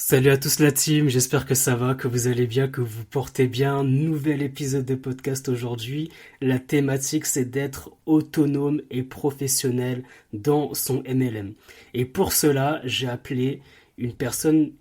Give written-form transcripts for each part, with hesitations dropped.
Salut à tous la team, j'espère que ça va, que vous allez bien, que vous vous portez bien. Nouvel épisode de podcast aujourd'hui. La thématique c'est d'être autonome et professionnel dans son MLM. Et pour cela, j'ai appelé une personne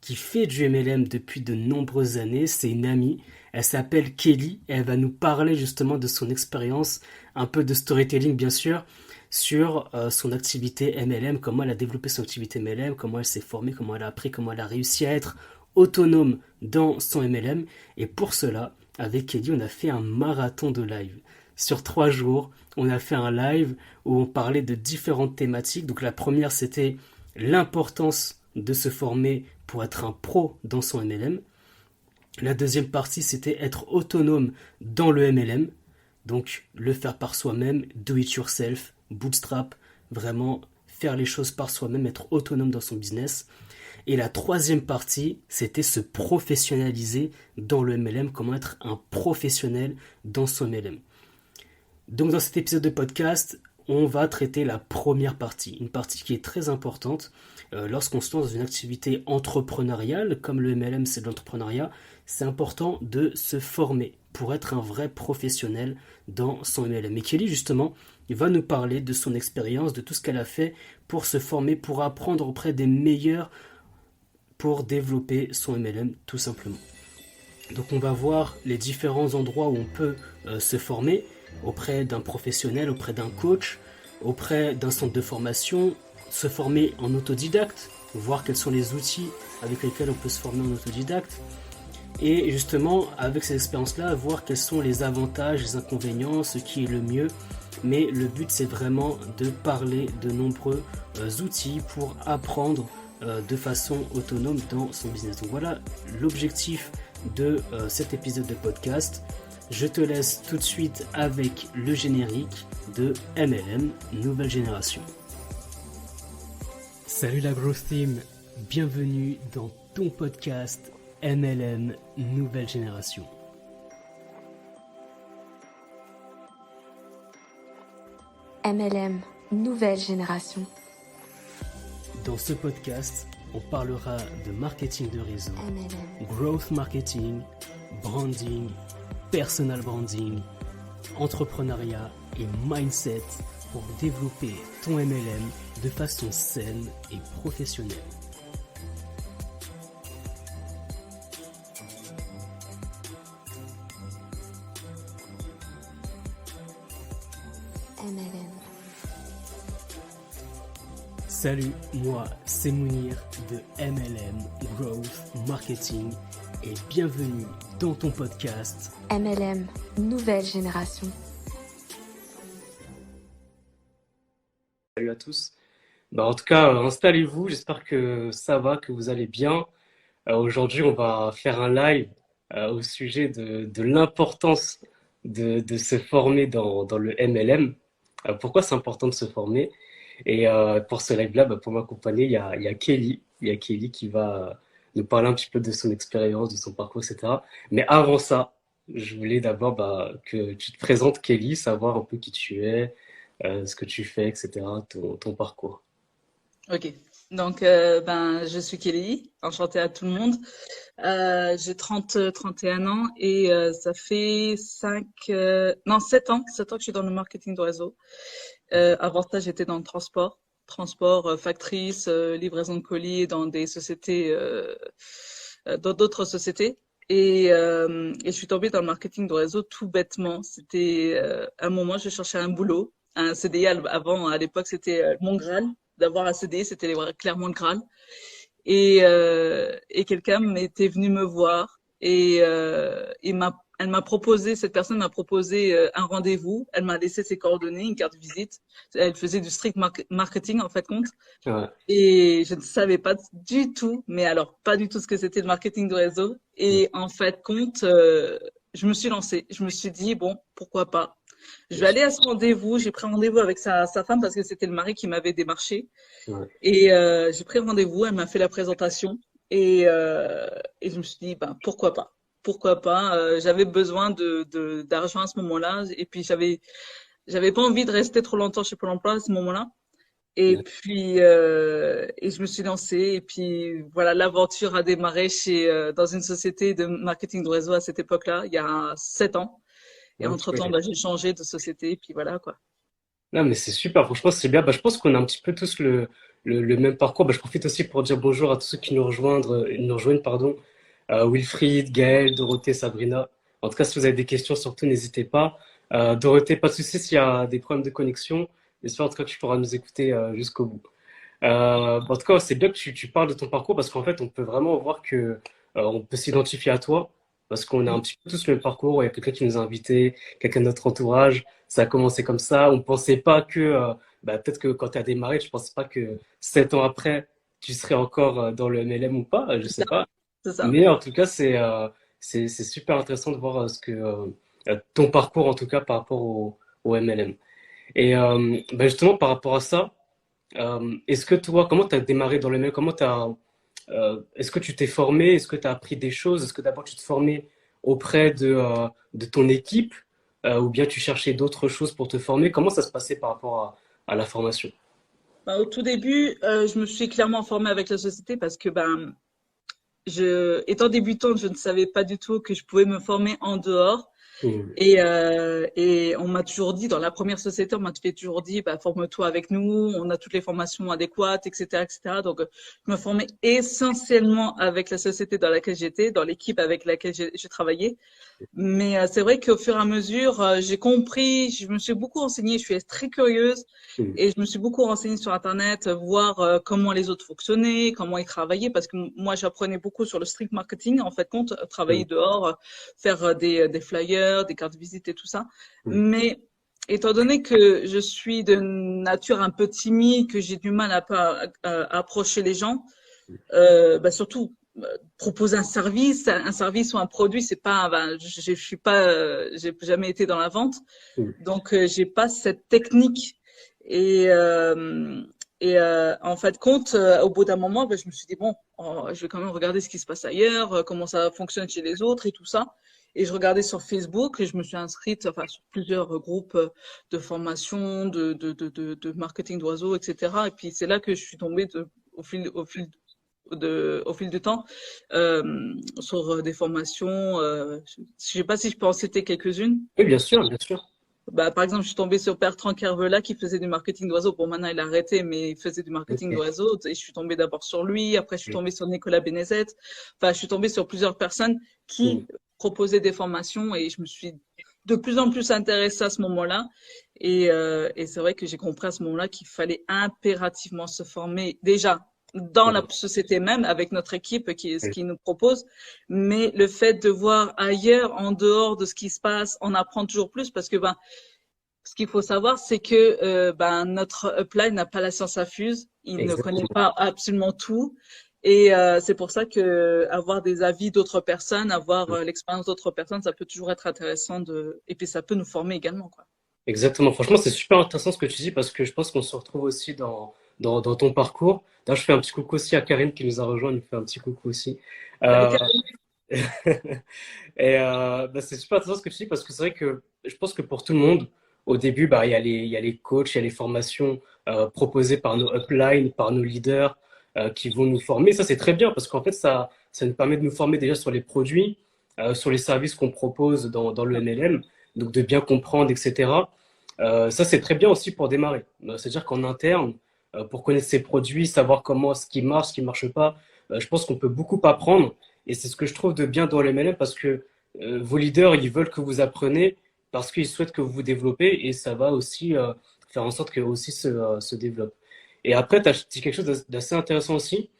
qui fait du MLM depuis de nombreuses années. C'est une amie. Elle s'appelle Kelly. Elle va nous parler justement de son expérience, un peu de storytelling bien sûr, sur son activité MLM, comment elle a développé son activité MLM, comment elle s'est formée, comment elle a appris, comment elle a réussi à être autonome dans son MLM. Et pour cela, avec Kelly, on a fait un marathon de live. Sur 3 jours, on a fait un live où on parlait de différentes thématiques. Donc la première, c'était l'importance de se former pour être un pro dans son MLM. La deuxième partie, c'était être autonome dans le MLM. Donc le faire par soi-même, do it yourself, bootstrap, vraiment faire les choses par soi-même, être autonome dans son business. Et la troisième partie, c'était se professionnaliser dans le MLM, comment être un professionnel dans son MLM. Donc dans cet épisode de podcast, on va traiter la première partie, une partie qui est très importante lorsqu'on se lance dans une activité entrepreneuriale, comme le MLM c'est de l'entrepreneuriat, c'est important de se former pour être un vrai professionnel dans son MLM. Et Kelly justement, il va nous parler de son expérience, de tout ce qu'elle a fait pour se former, pour apprendre auprès des meilleurs, pour développer son MLM tout simplement. Donc on va voir les différents endroits où on peut se former auprès d'un professionnel, auprès d'un coach, auprès d'un centre de formation, se former en autodidacte, voir quels sont les outils avec lesquels on peut se former en autodidacte. Et justement, avec ces expériences-là, voir quels sont les avantages, les inconvénients, ce qui est le mieux. Mais le but, c'est vraiment de parler de nombreux outils pour apprendre de façon autonome dans son business. Donc voilà l'objectif de cet épisode de podcast. Je te laisse tout de suite avec le générique de MLM Nouvelle Génération. Salut la Growth Team, bienvenue dans ton podcast MLM Nouvelle Génération. MLM Nouvelle Génération. Dans ce podcast, on parlera de marketing de réseau, MLM. growth marketing, branding, personal branding, entrepreneuriat et mindset pour développer ton MLM de façon saine et professionnelle. MLM. Salut, moi c'est Mounir de MLM Growth Marketing et bienvenue dans ton podcast MLM Nouvelle Génération. Salut à tous. En tout cas, installez-vous, j'espère que ça va, que vous allez bien. Aujourd'hui, on va faire un live au sujet de l'importance de se former dans le MLM. Pourquoi c'est important de se former? Et pour ce live-là, pour m'accompagner, il y a Kelly. Il y a Kelly qui va nous parler un petit peu de son expérience, de son parcours, etc. Mais avant ça, je voulais d'abord que tu te présentes, Kelly, savoir un peu qui tu es, ce que tu fais, etc., ton parcours. Ok, donc je suis Kelly, enchantée à tout le monde. J'ai 31 ans et ça fait 7 ans que je suis dans le marketing de réseau. Avant ça, j'étais dans le transport, factrice, livraison de colis dans des sociétés, dans d'autres sociétés. Et je suis tombée dans le marketing de réseau tout bêtement. C'était un moment, je cherchais un boulot, un CDI avant, à l'époque, c'était mon Graal. D'avoir un CDI, c'était clairement le Graal. Et quelqu'un m'était venu me voir cette personne m'a proposé un rendez-vous. Elle m'a laissé ses coordonnées, une carte de visite. Elle faisait du strict marketing en fait compte. Ouais. Et je ne savais pas du tout, mais alors pas du tout ce que c'était le marketing de réseau. Et en fait compte, je me suis lancée. Je me suis dit bon, pourquoi pas. Je vais aller à ce rendez-vous. J'ai pris rendez-vous avec sa femme parce que c'était le mari qui m'avait démarché. Ouais. Et j'ai pris rendez-vous. Elle m'a fait la présentation et je me suis dit pourquoi pas. Pourquoi pas. J'avais besoin d'argent à ce moment-là et puis j'avais pas envie de rester trop longtemps chez Pôle emploi à ce moment-là. Et puis, et je me suis lancée. Et puis, voilà, l'aventure a démarré dans une société de marketing de réseau à cette époque-là, il y a 7 ans. Et entre-temps, Ok. bah, j'ai changé de société. Et puis voilà, quoi. Non, mais c'est super, franchement, c'est bien. Bah, je pense qu'on a un petit peu tous le même parcours. Bah, je profite aussi pour dire bonjour à tous ceux qui nous rejoignent, pardon. Wilfried, Gaël, Dorothée, Sabrina. En tout cas, si vous avez des questions, surtout, n'hésitez pas. Dorothée, pas de souci s'il y a des problèmes de connexion. J'espère en tout cas que tu pourras nous écouter jusqu'au bout. En tout cas, c'est bien que tu parles de ton parcours parce qu'en fait, on peut vraiment voir que on peut s'identifier à toi parce qu'on a un petit peu tous le même parcours. Il y a quelqu'un qui nous a invités, quelqu'un de notre entourage. Ça a commencé comme ça. On pensait pas que, peut-être que quand tu as démarré, je pensais pas que 7 ans après, tu serais encore dans le MLM ou pas. Je C'est sais ça. pas. C'est ça. Mais en tout cas, c'est super intéressant de voir ton parcours en tout cas par rapport au MLM. Et justement par rapport à ça. Est-ce que toi, comment tu as démarré dans le mail? Est-ce que tu t'es formé? Est-ce que tu as appris des choses? Est-ce que d'abord tu te formais auprès de ton équipe ou bien tu cherchais d'autres choses pour te former? Comment ça se passait par rapport à la formation? Bah, au tout début, je me suis clairement formée avec la société parce que, ben, étant débutante, je ne savais pas du tout que je pouvais me former en dehors. Hmm. Et on m'a toujours dit, dans la première société, on m'a toujours dit, bah, forme-toi avec nous, on a toutes les formations adéquates, etc., etc. Donc, je me formais essentiellement avec la société dans laquelle j'étais, dans l'équipe avec laquelle j'ai travaillé. Mais c'est vrai qu'au fur et à mesure, j'ai compris, je me suis beaucoup renseignée, je suis très curieuse Hmm. et je me suis beaucoup renseignée sur Internet, voir comment les autres fonctionnaient, comment ils travaillaient, parce que moi, j'apprenais beaucoup sur le street marketing, en fait, compte, Hmm. travailler dehors, faire des flyers, des cartes de visite et tout ça. Hmm. Mais étant donné que je suis de nature un peu timide, que j'ai du mal à approcher les gens, bah surtout proposer un service ou un produit, c'est pas, ben, je suis pas, j'ai jamais été dans la vente, Hmm. donc j'ai pas cette technique. Et en fait, compte, au bout d'un moment, ben, je me suis dit bon, je vais quand même regarder ce qui se passe ailleurs, comment ça fonctionne chez les autres et tout ça. Et je regardais sur Facebook et je me suis inscrite, enfin, sur plusieurs groupes de formation, de marketing d'oiseaux, etc. Et puis c'est là que je suis tombée au fil du temps sur des formations. Je sais pas si je peux en citer quelques-unes. Oui, bien sûr, bien sûr. Bah, par exemple, je suis tombée sur Bertrand Kervela qui faisait du marketing d'oiseaux. Bon, maintenant, il a arrêté, mais il faisait du marketing Ok. d'oiseaux. Et je suis tombée d'abord sur lui. Après, je suis tombée sur Nicolas Benezet. Enfin, je suis tombée sur plusieurs personnes Hmm. qui proposaient des formations et je me suis de plus en plus intéressée à ce moment-là. Et c'est vrai que j'ai compris à ce moment-là qu'il fallait impérativement se former déjà dans la Hmm. société même avec notre équipe qui est ce Hmm. qui nous propose, mais le fait de voir ailleurs, en dehors de ce qui se passe, on apprend toujours plus parce que ben ce qu'il faut savoir, c'est que ben, notre upline n'a pas la science infuse, il ne connaît Exactement. pas absolument tout. Et c'est pour ça que avoir des avis d'autres personnes, avoir Hmm. l'expérience d'autres personnes, ça peut toujours être intéressant et puis ça peut nous former également, quoi. Exactement. Franchement, c'est super intéressant ce que tu dis parce que je pense qu'on se retrouve aussi dans ton parcours. D'ailleurs, je fais un petit coucou aussi à Karine qui nous a rejoint. Elle nous fait un petit coucou aussi. Salut, Euh, Karine. et c'est super intéressant ce que tu dis parce que c'est vrai que je pense que pour tout le monde, au début, il y a les coachs, il y a les formations proposées par nos uplines, par nos leaders qui vont nous former. Ça, c'est très bien parce qu'en fait, ça nous permet de nous former déjà sur les produits, sur les services qu'on propose dans le MLM, donc de bien comprendre, etc. Ça, c'est très bien aussi pour démarrer. C'est-à-dire qu'en interne, pour connaître ses produits, savoir comment ce qui marche pas, je pense qu'on peut beaucoup apprendre. Et c'est ce que je trouve de bien dans le MLM parce que vos leaders, ils veulent que vous appreniez parce qu'ils souhaitent que vous vous développez et ça va aussi faire en sorte que aussi se développe. Et après, tu as dit quelque chose d'assez intéressant aussi,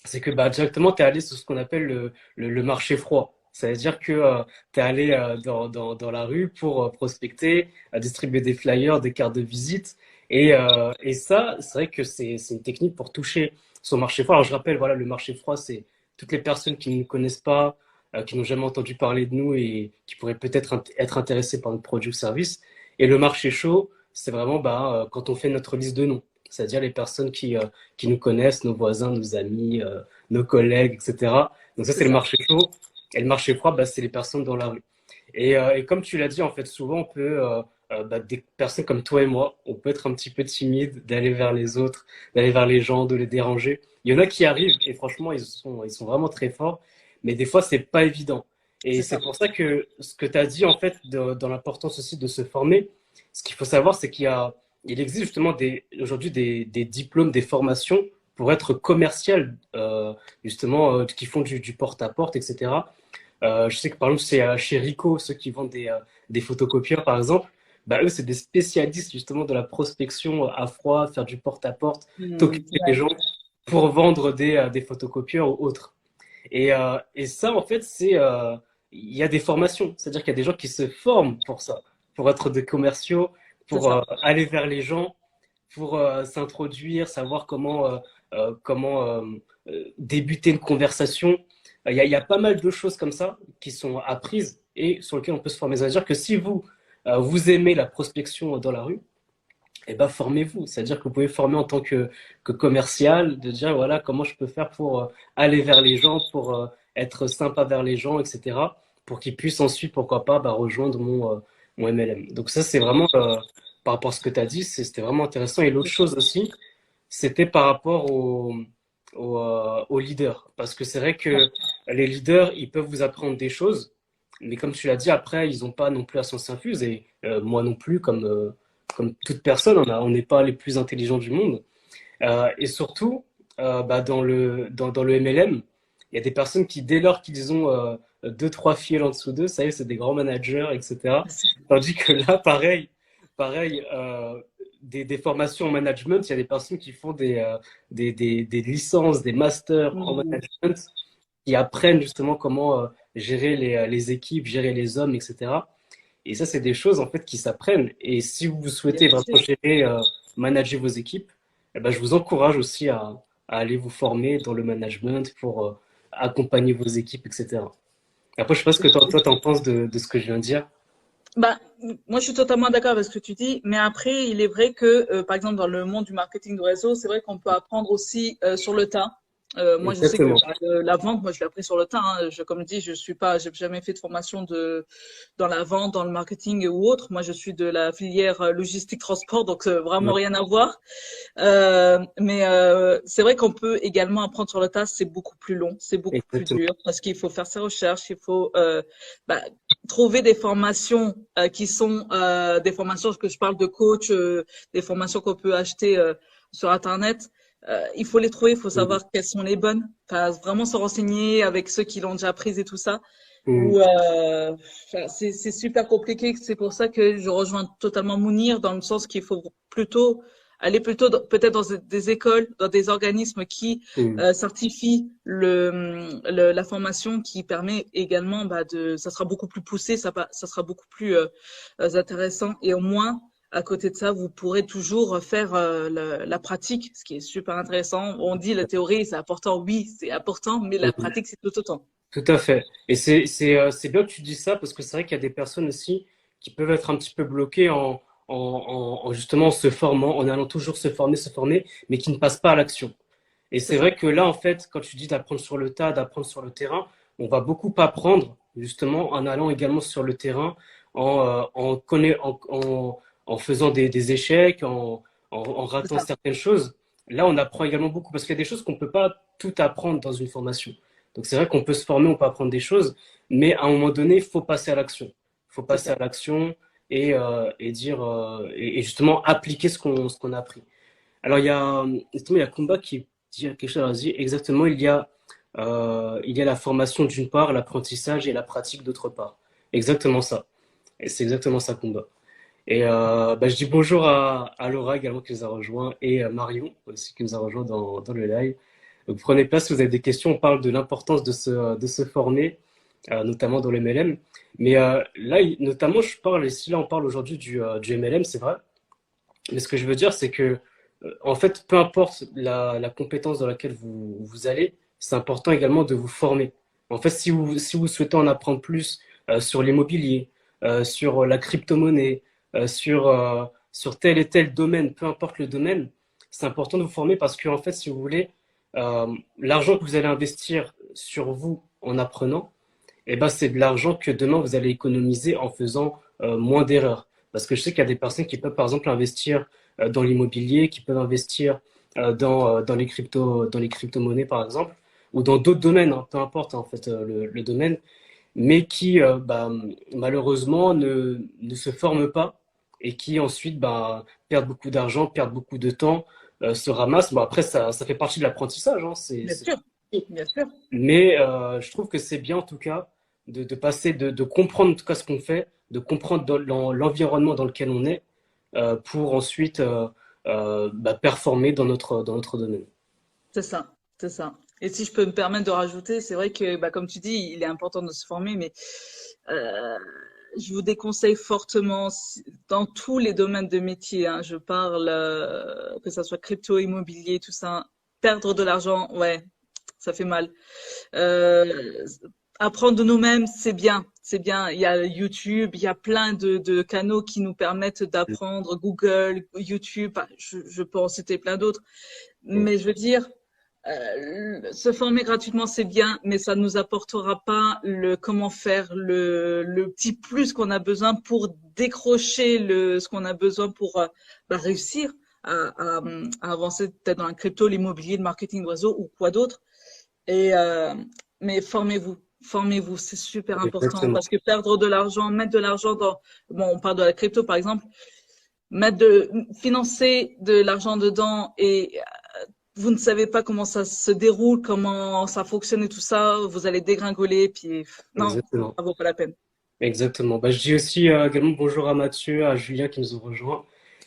c'est que directement, tu es allé sur ce qu'on appelle le marché froid. Ça veut dire que tu es allé dans la rue pour prospecter, distribuer des flyers, des cartes de visite. Et ça, c'est vrai que c'est une technique pour toucher son marché froid. Alors, je rappelle, voilà, le marché froid, c'est toutes les personnes qui ne nous connaissent pas, qui n'ont jamais entendu parler de nous et qui pourraient peut-être être intéressées par notre produit ou service. Et le marché chaud, c'est vraiment quand on fait notre liste de noms. C'est-à-dire les personnes qui nous connaissent, nos voisins, nos amis, nos collègues, etc. Donc ça, C'est c'est le ça. marché chaud. Et le marché froid, c'est les personnes dans la rue. Et comme tu l'as dit, en fait, souvent, on peut des personnes comme toi et moi, on peut être un petit peu timide d'aller vers les autres, d'aller vers les gens, de les déranger. Il y en a qui arrivent et franchement, ils sont vraiment très forts, mais des fois, c'est pas évident. Et C'est c'est ça. pour ça que ce que tu as dit, en fait, dans l'importance aussi de se former, ce qu'il faut savoir, c'est il existe justement aujourd'hui des diplômes, des formations pour être commercial, justement, qui font du porte-à-porte, etc. Je sais que par exemple, c'est chez Ricoh, ceux qui vendent des photocopieurs, par exemple, bah, eux, c'est des spécialistes justement de la prospection à froid, faire du porte-à-porte, t'occuper des Ouais, gens pour vendre des photocopieurs ou autres. Et ça, en fait, il y a des formations, c'est-à-dire qu'il y a des gens qui se forment pour ça, pour être des commerciaux, c'est pour ça. aller vers les gens, pour s'introduire, savoir comment débuter une conversation. Il y a pas mal de choses comme ça qui sont apprises et sur lesquelles on peut se former. C'est-à-dire que si vous aimez la prospection dans la rue, eh ben, formez-vous. C'est-à-dire que vous pouvez former en tant que commercial, de dire voilà comment je peux faire pour aller vers les gens, pour être sympa vers les gens, etc. Pour qu'ils puissent ensuite, pourquoi pas, bah, rejoindre mon MLM. Donc ça, c'est vraiment, par rapport à ce que tu as dit, c'était vraiment intéressant. Et l'autre chose aussi, c'était par rapport aux leaders. Parce que c'est vrai que les leaders, ils peuvent vous apprendre des choses, mais comme tu l'as dit, après, ils n'ont pas non plus à s'en s'infuse. Et moi non plus, comme toute personne, on n'est pas les plus intelligents du monde. Et surtout, bah, dans le MLM, il y a des personnes qui, dès lors qu'ils ont deux, trois filles en dessous d'eux, ça y est, c'est des grands managers, etc. Tandis que là, pareil des formations en management, il y a des personnes qui font des licences, des masters en Mm. management, qui apprennent justement comment gérer les équipes, gérer les hommes, etc. Et ça, c'est des choses en fait qui s'apprennent. Et si vous souhaitez Bien vraiment sûr. gérer, manager vos équipes, eh ben, je vous encourage aussi à aller vous former dans le management pour accompagner vos équipes, etc. Après, je sais pas ce que toi, t'en penses de ce que je viens de dire. Bah, moi, je suis totalement d'accord avec ce que tu dis, mais après, il est vrai que, par exemple, dans le monde du marketing de réseau, c'est vrai qu'on peut apprendre aussi sur le tas. Moi, je sais que Exactement. bah, la vente, moi, je l'ai appris sur le tas. Hein. Comme je dis, j'ai jamais fait de formation dans la vente, dans le marketing ou autre. Moi, je suis de la filière logistique transport, donc vraiment Ouais, rien à voir. Mais c'est vrai qu'on peut également apprendre sur le tas. C'est beaucoup plus long, c'est beaucoup plus exactement. dur parce qu'il faut faire ses recherches, il faut bah, trouver des formations qui sont des formations que je parle de coach, des formations qu'on peut acheter sur Internet. Il faut les trouver, il faut Mhm. savoir quelles sont les bonnes. Enfin, vraiment se renseigner avec ceux qui l'ont déjà prises et tout ça. Mhm. Ou enfin, c'est super compliqué. C'est pour ça que je rejoins totalement Mounir dans le sens qu'il faut plutôt aller plutôt peut-être dans des écoles, dans des organismes qui Mhm. certifient la formation, qui permet également bah, ça sera beaucoup plus poussé, ça sera beaucoup plus intéressant et au moins à côté de ça, vous pourrez toujours faire la pratique, ce qui est super intéressant. On dit la théorie, c'est important, oui, c'est important, mais la Mhm. pratique, c'est tout autant. Tout à fait. Et c'est bien que tu dis ça parce que c'est vrai qu'il y a des personnes aussi qui peuvent être un petit peu bloquées en justement se formant, en allant toujours se former, mais qui ne passent pas à l'action. Et C'est c'est ça. vrai que là, en fait, quand tu dis d'apprendre sur le tas, d'apprendre sur le terrain, on va beaucoup apprendre justement en allant également sur le terrain, en faisant des échecs, en C'est ratant ça. certaines choses. Là, on apprend également beaucoup parce qu'il y a des choses qu'on ne peut pas tout apprendre dans une formation. Donc c'est vrai qu'on peut se former, on peut apprendre des choses, mais à un moment donné, il faut passer à l'action. Il faut C'est passer à ça. l'action et dire et justement appliquer ce qu'on a appris. Alors justement, il y a Kumba qui dit quelque chose, alors, il dit exactement, il y a la formation d'une part, l'apprentissage et la pratique d'autre part. Exactement ça. Et c'est exactement ça, Kumba. Et bah, je dis bonjour à Laura également qui nous a rejoint et à Marion aussi qui nous a rejoint dans le live. Donc prenez place si vous avez des questions. On parle de l'importance de se former, notamment dans le MLM. Mais là, notamment, ici, là, on parle aujourd'hui du MLM, c'est vrai. Mais ce que je veux dire, c'est que, en fait, peu importe la compétence dans laquelle vous allez, c'est important également de vous former. En fait, si vous souhaitez en apprendre plus sur l'immobilier, sur la crypto-monnaie, sur tel et tel domaine, peu importe le domaine, c'est important de vous former parce que, en fait, si vous voulez, l'argent que vous allez investir sur vous en apprenant, eh ben, c'est de l'argent que demain vous allez économiser en faisant moins d'erreurs. Parce que je sais qu'il y a des personnes qui peuvent, par exemple, investir dans l'immobilier, qui peuvent investir dans dans les crypto-monnaies, par exemple, ou dans d'autres domaines, hein, peu importe en fait le domaine, mais qui malheureusement ne se forment pas et qui ensuite perdent beaucoup d'argent, perdent beaucoup de temps, se ramassent. Bon, après, ça fait partie de l'apprentissage, hein, Bien sûr, bien sûr. mais je trouve que c'est bien en tout cas de passer, de comprendre en tout cas ce qu'on fait, de comprendre l'environnement dans lequel on est pour ensuite performer dans notre domaine. C'est ça, c'est ça. Et si je peux me permettre de rajouter, c'est vrai que, bah, comme tu dis, il est important de se former, mais euh, je vous déconseille fortement, dans tous les domaines de métier, hein, je parle, que ça soit crypto, immobilier, tout ça, perdre de l'argent, ouais, ça fait mal. Euh, Apprendre de nous-mêmes, c'est bien, c'est bien. Il y a YouTube, il y a plein de canaux qui nous permettent d'apprendre, Google, YouTube, bah, je peux en citer plein d'autres. Mais je veux dire, se former gratuitement, c'est bien, mais ça ne nous apportera pas le comment faire le petit plus qu'on a besoin pour décrocher ce qu'on a besoin pour réussir à avancer peut-être dans la crypto, l'immobilier, le marketing d'oiseaux ou quoi d'autre. Et mais formez-vous, formez-vous, c'est super important Exactement. parce que perdre de l'argent, mettre de l'argent dans, bon, on parle de la crypto par exemple, financer de l'argent dedans et vous ne savez pas comment ça se déroule, comment ça fonctionne et tout ça, vous allez dégringoler, puis non, Exactement. ça vaut pas la peine. Exactement. Bah, je dis aussi également bonjour à Mathieu, à Julien qui nous ont rejoints.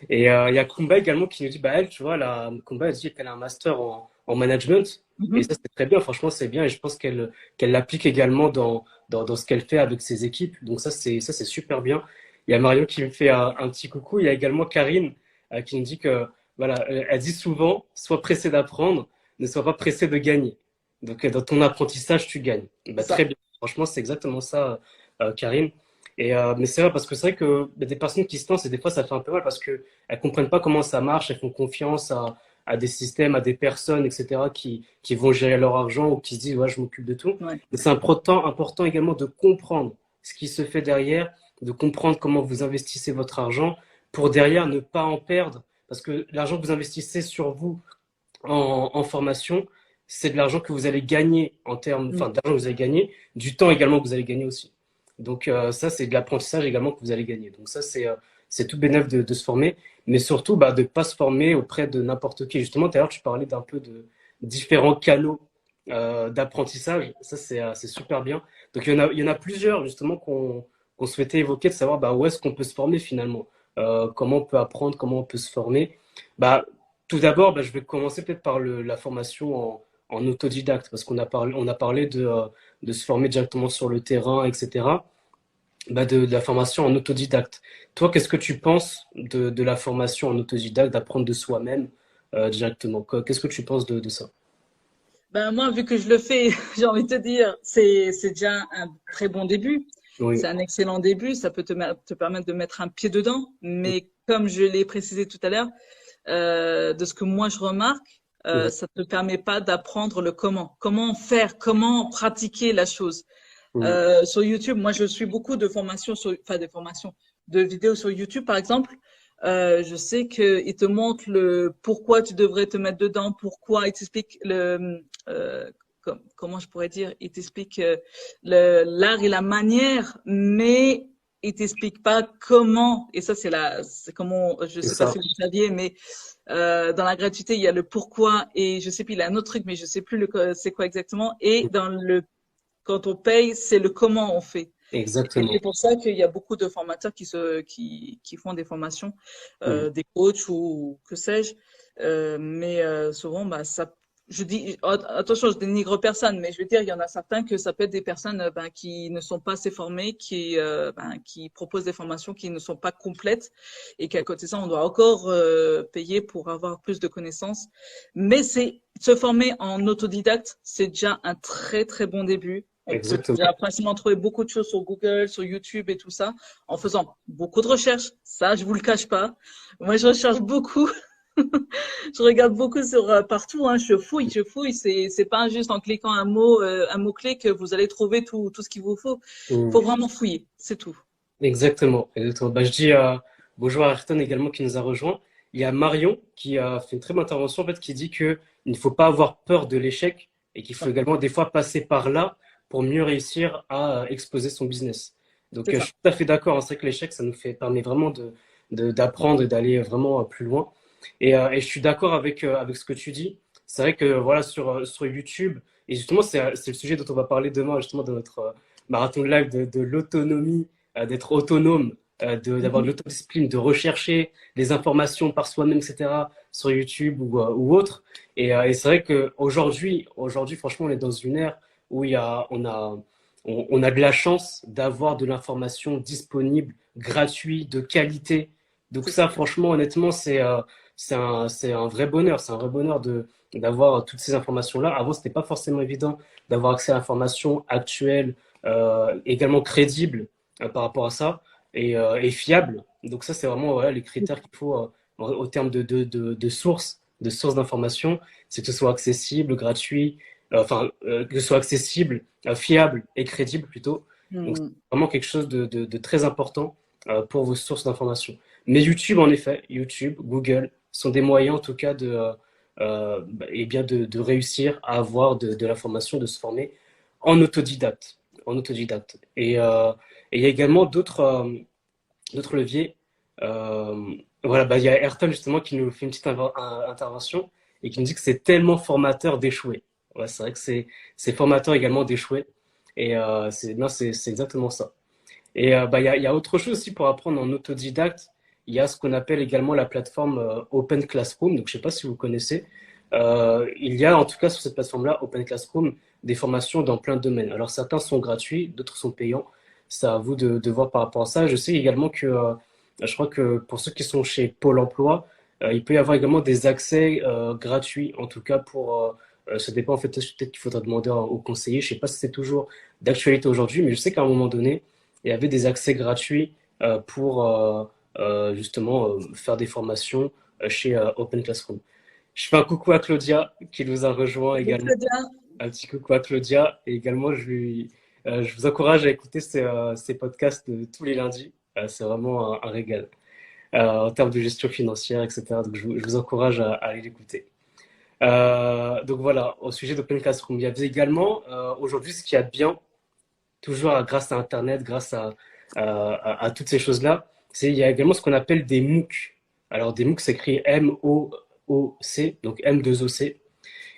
Et il y a Kumba également qui nous dit, bah elle, tu vois, Kumba, elle dit qu'elle a un master en management. Et Mhm. ça, c'est très bien, franchement, c'est bien. Et je pense qu'elle l'applique également dans ce qu'elle fait avec ses équipes. Donc ça, c'est super bien. Il y a Marion qui me fait un petit coucou. Il y a également Karine qui nous dit que, voilà, elle dit souvent, sois pressé d'apprendre, ne sois pas pressé de gagner. Donc dans ton apprentissage, tu gagnes. Et C'est bah, très ça. bien. Franchement, c'est exactement ça, Karine. Mais c'est vrai parce que c'est vrai que y a des personnes qui se lancent et des fois ça fait un peu mal parce que elles comprennent pas comment ça marche, elles font confiance à des systèmes, à des personnes, etc. qui vont gérer leur argent ou qui se disent ouais je m'occupe de tout. Ouais. Mais c'est important également de comprendre ce qui se fait derrière, de comprendre comment vous investissez votre argent pour derrière ne pas en perdre parce que l'argent que vous investissez sur vous en formation, c'est de l'argent que vous allez gagner en termes, Mm. enfin d'argent que vous allez gagner, du temps également que vous allez gagner aussi. Donc ça, c'est de l'apprentissage également que vous allez gagner. Donc ça, c'est tout bénéf de se former, mais surtout de ne pas se former auprès de n'importe qui. Justement, tout à l'heure, tu parlais d'un peu de différents canaux d'apprentissage. Ça, c'est super bien. Donc il y en a plusieurs justement qu'on souhaitait évoquer, de savoir où est-ce qu'on peut se former finalement, comment on peut apprendre, comment on peut se former. Bah, tout d'abord, je vais commencer peut-être par la formation en autodidacte, parce on a parlé de se former directement sur le terrain, etc. De la formation en autodidacte. Toi, qu'est-ce que tu penses de la formation en autodidacte, d'apprendre de soi-même directement? Qu'est-ce que tu penses de ça? Ben moi, vu que je le fais, j'ai envie de te dire, c'est déjà un très bon début. C'est Oui, un excellent début. Ça peut te permettre de mettre un pied dedans. Mais comme je l'ai précisé tout à l'heure, de ce que moi je remarque, mhm, ça ne te permet pas d'apprendre le comment. Comment faire, comment pratiquer la chose. mhm, Sur YouTube, moi je suis beaucoup de formations, enfin des formations, de vidéos sur YouTube par exemple. Je sais qu'ils te montrent le pourquoi tu devrais te mettre dedans, pourquoi ils t'expliquent comment je pourrais dire, ils t'expliquent l'art et la manière, mais ils t'expliquent pas comment. Et ça c'est comment, je c'est sais pas ça. si vous saviez, mais dans la gratuité il y a le pourquoi et je sais plus il y a un autre truc, mais je sais plus c'est quoi exactement. Et dans le quand on paye, c'est le comment on fait. Et c'est Exactement. pour ça qu'il y a beaucoup de formateurs qui font des formations, Mhm. des coachs ou que sais-je. Mais souvent, je dis, attention, je dénigre personne, mais je veux dire, il y en a certains que ça peut être des personnes qui ne sont pas assez formées, qui proposent des formations qui ne sont pas complètes et qu'à côté de ça, on doit encore payer pour avoir plus de connaissances. Mais c'est se former en autodidacte, c'est déjà un très très bon début. On peut déjà Exactement. facilement trouver beaucoup de choses sur Google, sur YouTube et tout ça, en faisant beaucoup de recherches. Ça, je vous le cache pas. Moi, je recherche beaucoup. Je regarde beaucoup sur partout. Hein. Je fouille, je fouille. C'est pas juste en cliquant un mot clé que vous allez trouver tout ce qu'il vous faut. Mhm. Faut vraiment fouiller. C'est tout. Exactement. Exactement. Je dis Bonjour à Ayrton également qui nous a rejoint. Il y a Marion qui a fait une très bonne intervention en fait, qui dit que il ne faut pas avoir peur de l'échec et qu'il faut également des fois passer par là pour mieux réussir à exposer son business. Donc C'est je ça. suis tout à fait d'accord, hein. C'est vrai que l'échec, ça nous permet vraiment d'apprendre et d'aller vraiment plus loin. Et je suis d'accord avec ce que tu dis. C'est vrai que voilà, sur YouTube, et justement, c'est le sujet dont on va parler demain, justement, de notre marathon de live, de l'autonomie, d'être autonome, d'avoir de Mhm. l'autodiscipline, de rechercher des informations par soi-même, etc., sur YouTube ou autre. Et c'est vrai qu'aujourd'hui, franchement, on est dans une ère où on a de la chance d'avoir de l'information disponible, gratuite, de qualité. Donc C'est ça, ça. franchement, honnêtement, c'est un vrai bonheur. C'est un vrai bonheur d'avoir toutes ces informations-là. Avant, c'était pas forcément évident d'avoir accès à l'information actuelle, également crédible par rapport à ça et fiable. Donc ça, c'est vraiment voilà, les critères qu'il faut au terme de sources d'information, c'est que ce soit accessible, gratuit, que ce soit accessible, fiable et crédible plutôt. Donc c'est Mhm. vraiment quelque chose de très important pour vos sources d'information. Mais YouTube, en effet, YouTube, Google sont des moyens en tout cas et bien de réussir à avoir de l'information, de se former en autodidacte. En autodidacte. Et il y a également d'autres leviers. Voilà, bah, il y a Ayrton justement qui nous fait une petite intervention et qui nous dit que c'est tellement formateur d'échouer. Ouais, c'est vrai que c'est formateur également d'échouer. Non, c'est exactement ça. Bah, il y a autre chose aussi pour apprendre en autodidacte. Il y a ce qu'on appelle également la plateforme Open Classroom. Donc, je ne sais pas si vous connaissez. Il y a en tout cas sur cette plateforme-là, Open Classroom, des formations dans plein de domaines. Alors, certains sont gratuits, d'autres sont payants. C'est à vous de voir par rapport à ça. Je sais également que je crois que pour ceux qui sont chez Pôle Emploi, il peut y avoir également des accès gratuits, en tout cas ça dépend en fait, peut-être qu'il faudra demander au conseiller. Je ne sais pas si c'est toujours d'actualité aujourd'hui, mais je sais qu'à un moment donné, il y avait des accès gratuits pour justement faire des formations chez Open Classroom. Je fais un coucou à Claudia qui nous a rejoint Bonjour, également. Claudia. Un petit coucou à Claudia. Et également, je vous encourage à écouter ces podcasts tous les lundis. C'est vraiment un régal en termes de gestion financière, etc. Donc, je vous encourage à aller l'écouter. Donc voilà, au sujet d'Open Classroom, il y avait également aujourd'hui ce qu'il y a de bien toujours grâce à Internet, grâce à toutes ces choses-là, il y a également ce qu'on appelle des MOOC. Alors des MOOC s'écrit M-O-O-C, donc M2OC.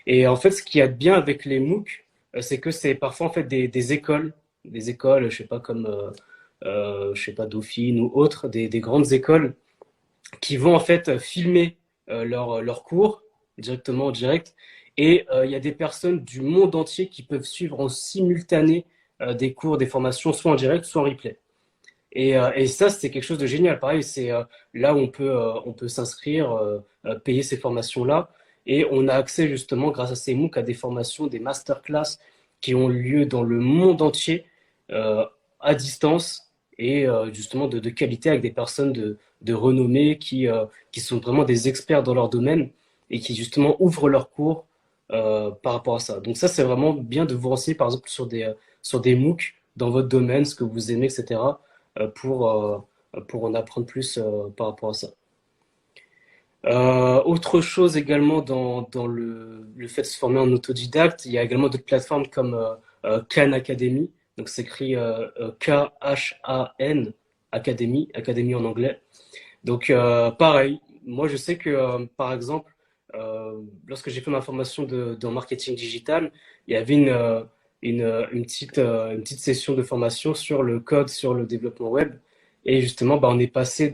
Et en fait, ce qu'il y a de bien avec les MOOC, c'est que c'est parfois en fait des écoles, je sais pas comme, je sais pas Dauphine ou autres, des grandes écoles qui vont en fait filmer leurs cours directement en direct. Et il y a des personnes du monde entier qui peuvent suivre en simultané des cours, des formations, soit en direct, soit en replay. Et ça, c'est quelque chose de génial. Pareil, c'est là où on peut s'inscrire, payer ces formations-là. Et on a accès justement, grâce à ces MOOC, à des formations, des masterclass qui ont lieu dans le monde entier, euh, à distance, et justement de qualité avec des personnes de renommée qui sont vraiment des experts dans leur domaine et qui justement ouvrent leurs cours par rapport à ça. Donc ça, c'est vraiment bien de vous renseigner, par exemple, sur des MOOC dans votre domaine, ce que vous aimez, etc pour en apprendre plus par rapport à ça. Autre chose également dans le fait de se former en autodidacte, il y a également d'autres plateformes comme Khan Academy, donc c'est écrit Khan Academy, Academy en anglais. Donc pareil, moi je sais que par exemple, lorsque j'ai fait ma formation dans marketing digital, il y avait une petite session de formation sur le code, sur le développement web. Et justement, bah, on est passé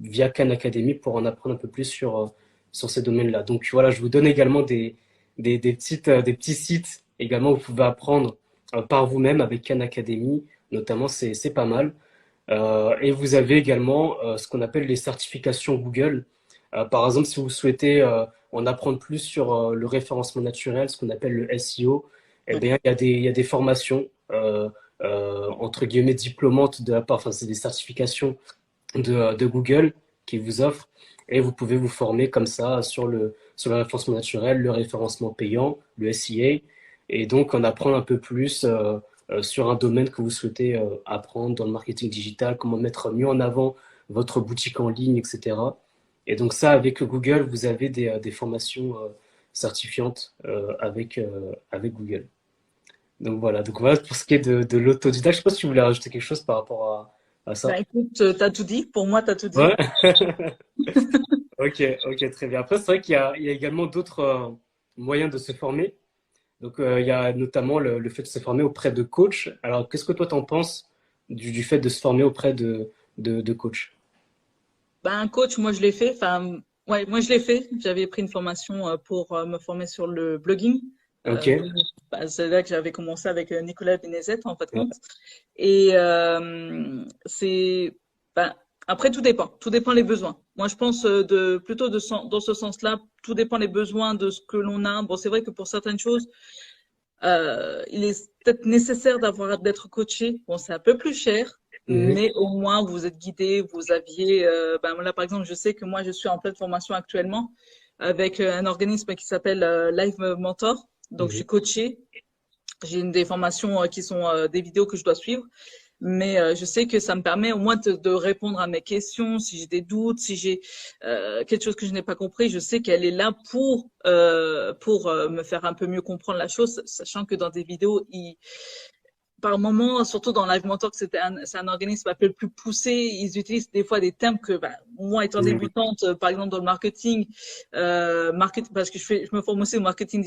via Khan Academy pour en apprendre un peu plus sur ces domaines-là. Donc voilà, je vous donne également des petits sites également où vous pouvez apprendre par vous-même avec Khan Academy, notamment, c'est pas mal. Et vous avez également ce qu'on appelle les certifications Google. Par exemple, si vous souhaitez en apprendre plus sur le référencement naturel, ce qu'on appelle le SEO, eh bien, il y a des formations, entre guillemets, diplômantes de la part, enfin, c'est des certifications de Google qui vous offrent et vous pouvez vous former comme ça sur le référencement naturel, le référencement payant, le SEA, et donc en apprendre un peu plus sur un domaine que vous souhaitez apprendre dans le marketing digital, comment mettre mieux en avant votre boutique en ligne, etc. Et donc ça, avec Google, vous avez des formations certifiantes avec Google. Donc voilà pour ce qui est de l'autodidacte. Je sais pas si tu voulais rajouter quelque chose par rapport à Ben ça. écoute, t'as tout dit. Pour moi, t'as tout dit. Ouais. Ok, ok, très bien. Après, c'est vrai qu'il y a également d'autres moyens de se former. Donc, il y a notamment le fait de se former auprès de coachs. Alors, qu'est-ce que toi, t'en penses du fait de se former auprès de coachs? Ben, un coach, moi, je l'ai fait. Enfin, ouais, moi, je l'ai fait. J'avais pris une formation pour me former sur le blogging. Ok. Donc, bah, c'est là que j'avais commencé avec Nicolas Benezet, en fait, Ouais. compte. Et ben, après, tout dépend. Tout dépend les besoins. Moi, je pense plutôt dans ce sens-là, tout dépend les besoins de ce que l'on a. Bon, c'est vrai que pour certaines choses, il est peut-être nécessaire d'être coaché. Bon, c'est un peu plus cher, Mhm. mais au moins vous êtes guidé, vous aviez, ben là par exemple, je sais que moi je suis en pleine formation actuellement avec un organisme qui s'appelle Live Mentor. Donc je Mhm. suis coachée. J'ai des formations qui sont des vidéos que je dois suivre. Mais je sais que ça me permet au moins de répondre à mes questions, si j'ai des doutes, si j'ai quelque chose que je n'ai pas compris, je sais qu'elle est là pour me faire un peu mieux comprendre la chose, sachant que dans des vidéos, par moment, surtout dans Live Mentor, que c'est un organisme un peu plus poussé, ils utilisent des fois des termes que bah, moi, étant Mhm. débutante, par exemple dans le marketing, parce que je me forme aussi au marketing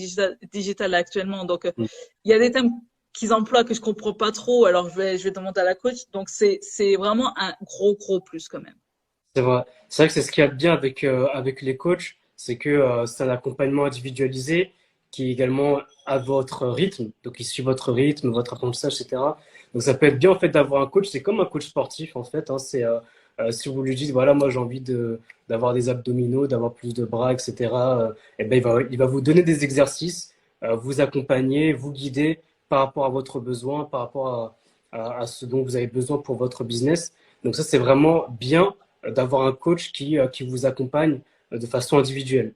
digital actuellement, donc il y a des termes qu'ils emploient que je comprends pas trop, alors je vais demander à la coach. Donc c'est vraiment un gros plus quand même. C'est vrai. C'est vrai que c'est ce qu'il y a de bien avec les coachs, c'est que c'est un accompagnement individualisé qui est également à votre rythme. Donc, il suit votre rythme, votre apprentissage, etc. Donc, ça peut être bien en fait d'avoir un coach. C'est comme un coach sportif en fait, hein. Si vous lui dites voilà, moi j'ai envie d'avoir des abdominaux, d'avoir plus de bras, etc. Et ben il va vous donner des exercices, vous accompagner, vous guider par rapport à votre besoin, par rapport à ce dont vous avez besoin pour votre business. Donc ça, c'est vraiment bien d'avoir un coach qui vous accompagne de façon individuelle.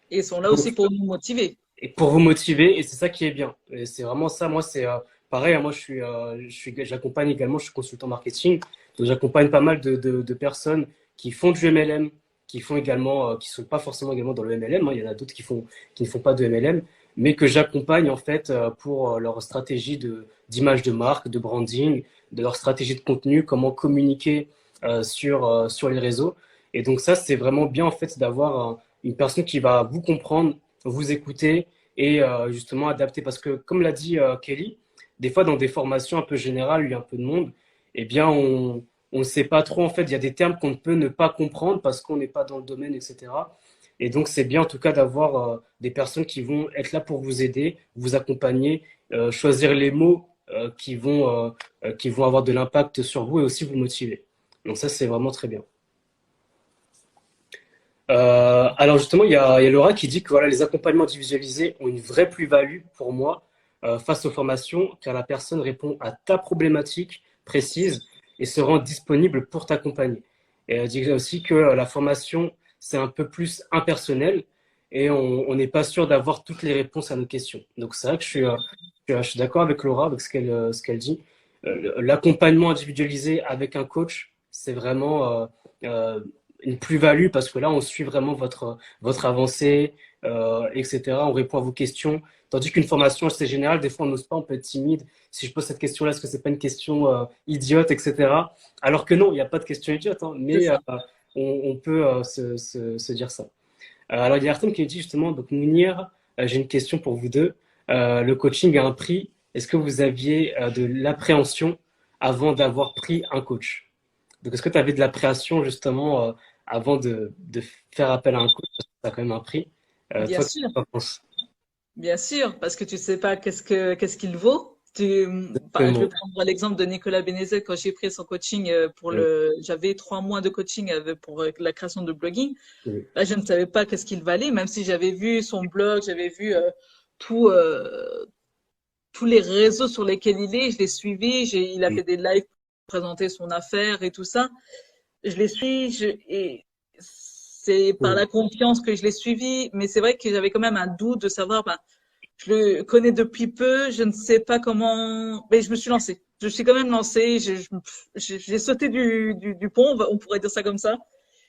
Et ils sont là Donc, aussi pour nous motiver. et pour vous motiver, et c'est ça qui est bien. Et c'est vraiment ça. Moi, c'est pareil. Hein. Moi, j'accompagne également. Je suis consultant marketing, donc j'accompagne pas mal de personnes qui font du MLM, qui font également, qui sont pas forcément également dans le MLM. Hein. Il y en a d'autres qui ne font pas de MLM, mais que j'accompagne en fait pour leur stratégie d'image de marque, de branding, de leur stratégie de contenu, comment communiquer sur les réseaux. Et donc ça, c'est vraiment bien en fait d'avoir une personne qui va vous comprendre, vous écouter et justement adapter. Parce que, comme l'a dit Kelly, des fois dans des formations un peu générales, il y a un peu de monde, eh bien, on ne sait pas trop. En fait, il y a des termes qu'on ne peut ne pas comprendre parce qu'on n'est pas dans le domaine, etc. Et donc, c'est bien en tout cas d'avoir des personnes qui vont être là pour vous aider, vous accompagner, choisir les mots qui vont avoir de l'impact sur vous et aussi vous motiver. Donc ça, c'est vraiment très bien. Alors justement, il y a Laura qui dit que voilà, les accompagnements individualisés ont une vraie plus-value pour moi face aux formations, car la personne répond à ta problématique précise et se rend disponible pour t'accompagner. Et elle dit aussi que la formation, c'est un peu plus impersonnel et on n'est pas sûr d'avoir toutes les réponses à nos questions. Donc c'est vrai que je suis d'accord avec Laura, avec ce qu'elle dit. L'accompagnement individualisé avec un coach, c'est vraiment une plus-value parce que là, on suit vraiment votre avancée, etc. On répond à vos questions. Tandis qu'une formation assez générale, des fois, on n'ose pas, on peut être timide. Si je pose cette question-là, est-ce que c'est pas une question idiote, etc. Alors que non, il n'y a pas de question idiote, hein, C'est mais ça. on peut se dire ça. Alors, il y a Artem qui dit justement, donc Mounir, j'ai une question pour vous deux. Le coaching a un prix. Est-ce que vous aviez de l'appréhension avant d'avoir pris un coach? Donc, est-ce que tu avais de l'appréhension justement avant de faire appel à un coach? Parce que ça a quand même un prix. Bien Toi, qu'est-ce sûr. que tu en penses? Bien sûr, parce que tu sais pas qu'est-ce qu'il vaut. Bah, je vais Exactement. prendre l'exemple de Nicolas Benezet quand j'ai pris son coaching Oui, j'avais 3 mois de coaching pour la création de blogging. oui, Là, je ne savais pas qu'est-ce qu'il valait, même si j'avais vu son blog, j'avais vu tout, tous les réseaux sur lesquels il est, je l'ai suivi, il a oui, fait des lives pour présenter son affaire et tout ça. Je l'ai suivi, et c'est par oui, la confiance que je l'ai suivi, mais c'est vrai que j'avais quand même un doute de savoir, ben, Je le connais depuis peu. Je ne sais pas comment, mais je me suis lancée. Je suis quand même lancée. J'ai sauté du pont, on pourrait dire ça comme ça.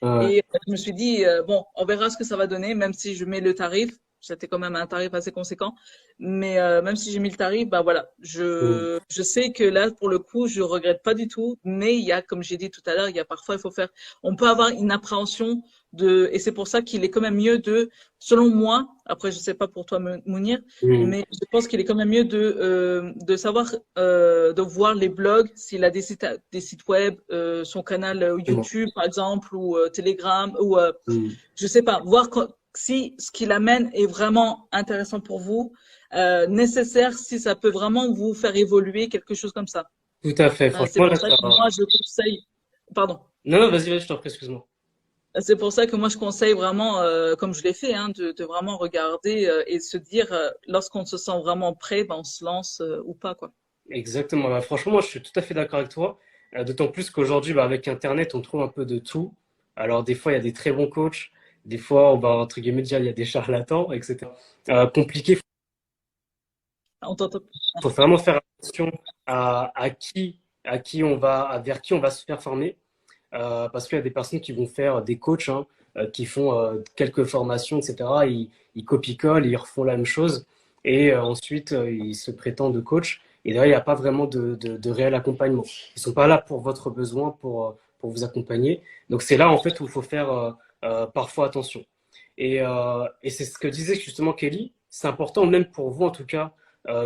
Ouais. Et je me suis dit, bon, on verra ce que ça va donner, même si je mets le tarif. C'était quand même un tarif assez conséquent. Mais même si j'ai mis le tarif, bah voilà, Mm. je sais que là, pour le coup, je regrette pas du tout. Mais il y a, comme j'ai dit tout à l'heure, il y a parfois, il faut faire, on peut avoir une appréhension et c'est pour ça qu'il est quand même mieux selon moi, après je sais pas pour toi, Mounir, Mm. mais je pense qu'il est quand même mieux de savoir, de voir les blogs, s'il a des sites web, son canal Exactement. YouTube par exemple, ou Telegram, ou Mm. je sais pas, voir si ce qu'il amène est vraiment intéressant pour vous, nécessaire, si ça peut vraiment vous faire évoluer, quelque chose comme ça. Tout à fait. C'est Franchement, pour là, ça que moi je conseille, pardon. non, non, vas-y, je t'en prie, excuse-moi. C'est pour ça que moi je conseille vraiment, comme je l'ai fait, hein, de vraiment regarder et de se dire, lorsqu'on se sent vraiment prêt, ben on se lance ou pas, quoi. Exactement. Bah, franchement, moi, je suis tout à fait d'accord avec toi. D'autant plus qu'aujourd'hui, bah, avec Internet, on trouve un peu de tout. Alors, des fois, il y a des très bons coachs. Des fois, on va, entre guillemets, dire, il y a des charlatans, etc. Compliqué. On t'entend. Il faut vraiment faire attention à qui on va, vers qui on va se faire former. Parce qu'il y a des personnes qui vont faire des coachs, hein, qui font quelques formations, etc. Ils copient-collent, ils refont la même chose. Et ensuite, ils se prétendent coach. Et derrière, il n'y a pas vraiment de réel accompagnement. Ils ne sont pas là pour votre besoin, pour vous accompagner. Donc c'est là, en fait, où il faut faire parfois attention. Et c'est ce que disait justement Kelly. C'est important, même pour vous en tout cas,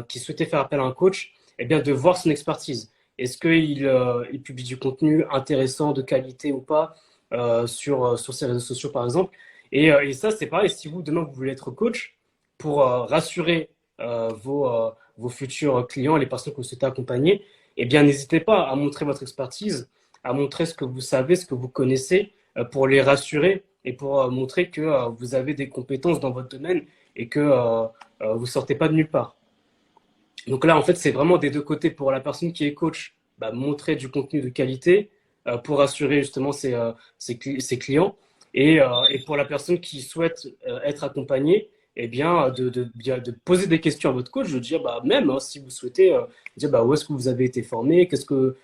qui souhaitez faire appel à un coach, eh bien, de voir son expertise. Est-ce qu'il il publie du contenu intéressant, de qualité ou pas, sur ses réseaux sociaux, par exemple. Et ça, c'est pareil, si vous, demain, vous voulez être coach, pour rassurer vos futurs clients, les personnes que vous souhaitez accompagner, eh bien, n'hésitez pas à montrer votre expertise, à montrer ce que vous savez, ce que vous connaissez, pour les rassurer et pour montrer que vous avez des compétences dans votre domaine et que vous ne sortez pas de nulle part. Donc là, en fait, c'est vraiment des deux côtés. Pour la personne qui est coach, bah, montrer du contenu de qualité pour assurer justement ses clients. Et pour la personne qui souhaite être accompagnée, eh bien, de poser des questions à votre coach, de dire, bah, même hein, si vous souhaitez, dire bah, où est-ce que vous avez été formé, qu'est-ce que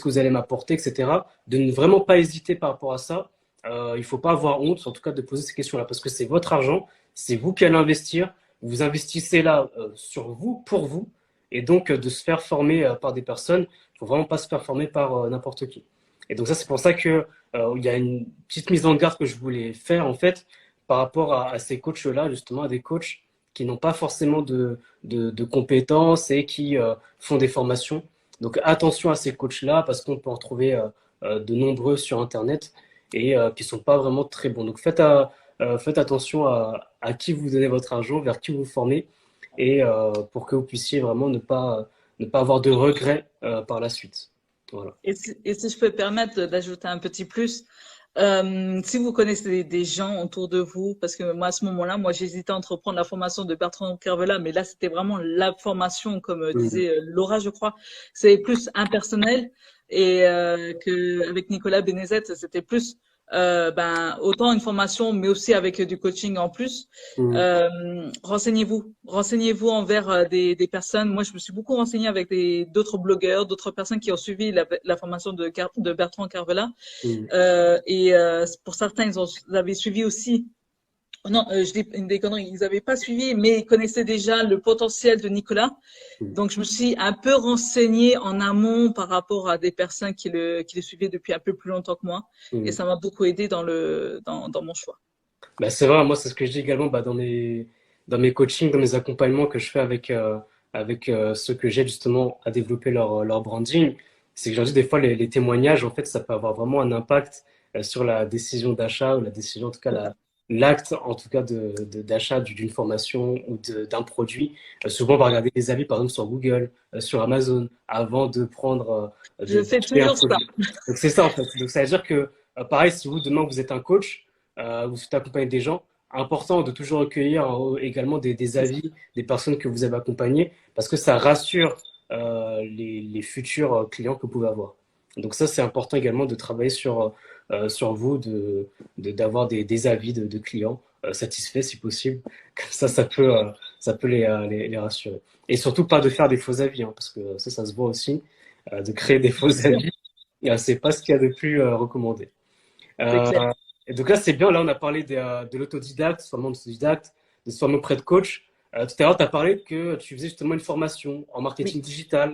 vous allez m'apporter, etc. De ne vraiment pas hésiter par rapport à ça. Il ne faut pas avoir honte, en tout cas, de poser ces questions-là, parce que c'est votre argent, c'est vous qui allez investir. Vous investissez là sur vous, pour vous, et donc de se faire former par des personnes, il faut vraiment pas se faire former par n'importe qui. Et donc ça, c'est pour ça que il y a une petite mise en garde que je voulais faire en fait par rapport à ces coachs-là, justement, à des coachs qui n'ont pas forcément de compétences et qui font des formations. Donc attention à ces coachs-là parce qu'on peut en trouver de nombreux sur Internet et qui sont pas vraiment très bons. Donc faites attention à qui vous donnez votre argent, vers qui vous formez, et pour que vous puissiez vraiment ne pas avoir de regrets par la suite. Voilà. Et si je peux me permettre d'ajouter un petit plus, si vous connaissez des gens autour de vous, parce que moi à ce moment-là, moi j'hésitais à entreprendre la formation de Bertrand Kervela, mais là c'était vraiment la formation, comme Mhm. disait Laura, je crois, c'est plus impersonnel et que avec Nicolas Benezet, c'était plus ben autant une formation, mais aussi avec du coaching en plus. Mhm. Renseignez-vous envers des personnes. Moi, je me suis beaucoup renseignée avec d'autres blogueurs, d'autres personnes qui ont suivi la formation de Bertrand Carvela. Mhm. Pour certains, ils avaient suivi aussi. Non, je dis des conneries. Ils n'avaient pas suivi, mais ils connaissaient déjà le potentiel de Nicolas. Mhm. Donc, je me suis un peu renseignée en amont par rapport à des personnes qui le suivaient depuis un peu plus longtemps que moi. Et Mhm. ça m'a beaucoup aidé dans mon choix. Bah, c'est vrai, moi c'est ce que je dis également bah, dans mes coachings, dans mes accompagnements que je fais avec ceux que j'aide justement à développer leur branding. C'est que je leur dis des fois les témoignages, en fait, ça peut avoir vraiment un impact sur la décision d'achat ou la décision, en tout cas l'acte en tout cas d'achat d'une formation ou d'un produit. Souvent, on va regarder les avis par exemple sur Google, sur Amazon, avant de prendre, Je fais d'acheter un toujours ça. produit. Donc c'est ça en fait. Donc ça veut dire que pareil, si vous demain vous êtes un coach, vous souhaitez accompagner des gens, important de toujours recueillir également des avis des personnes que vous avez accompagnées parce que ça rassure les futurs clients que vous pouvez avoir. Donc ça, c'est important également de travailler sur vous, d'avoir des avis de clients satisfaits si possible. Comme ça ça peut les rassurer. Et surtout pas de faire des faux avis, hein, parce que ça se voit aussi, de créer des C'est faux sûr, avis, c'est pas ce qu'il y a de plus recommandé. c'est Euh, clair. et donc là, c'est bien. Là, on a parlé de l'autodidacte, former autodidacte, de se former auprès de coach. Tout à l'heure, tu as parlé que tu faisais justement une formation en marketing Oui. digital.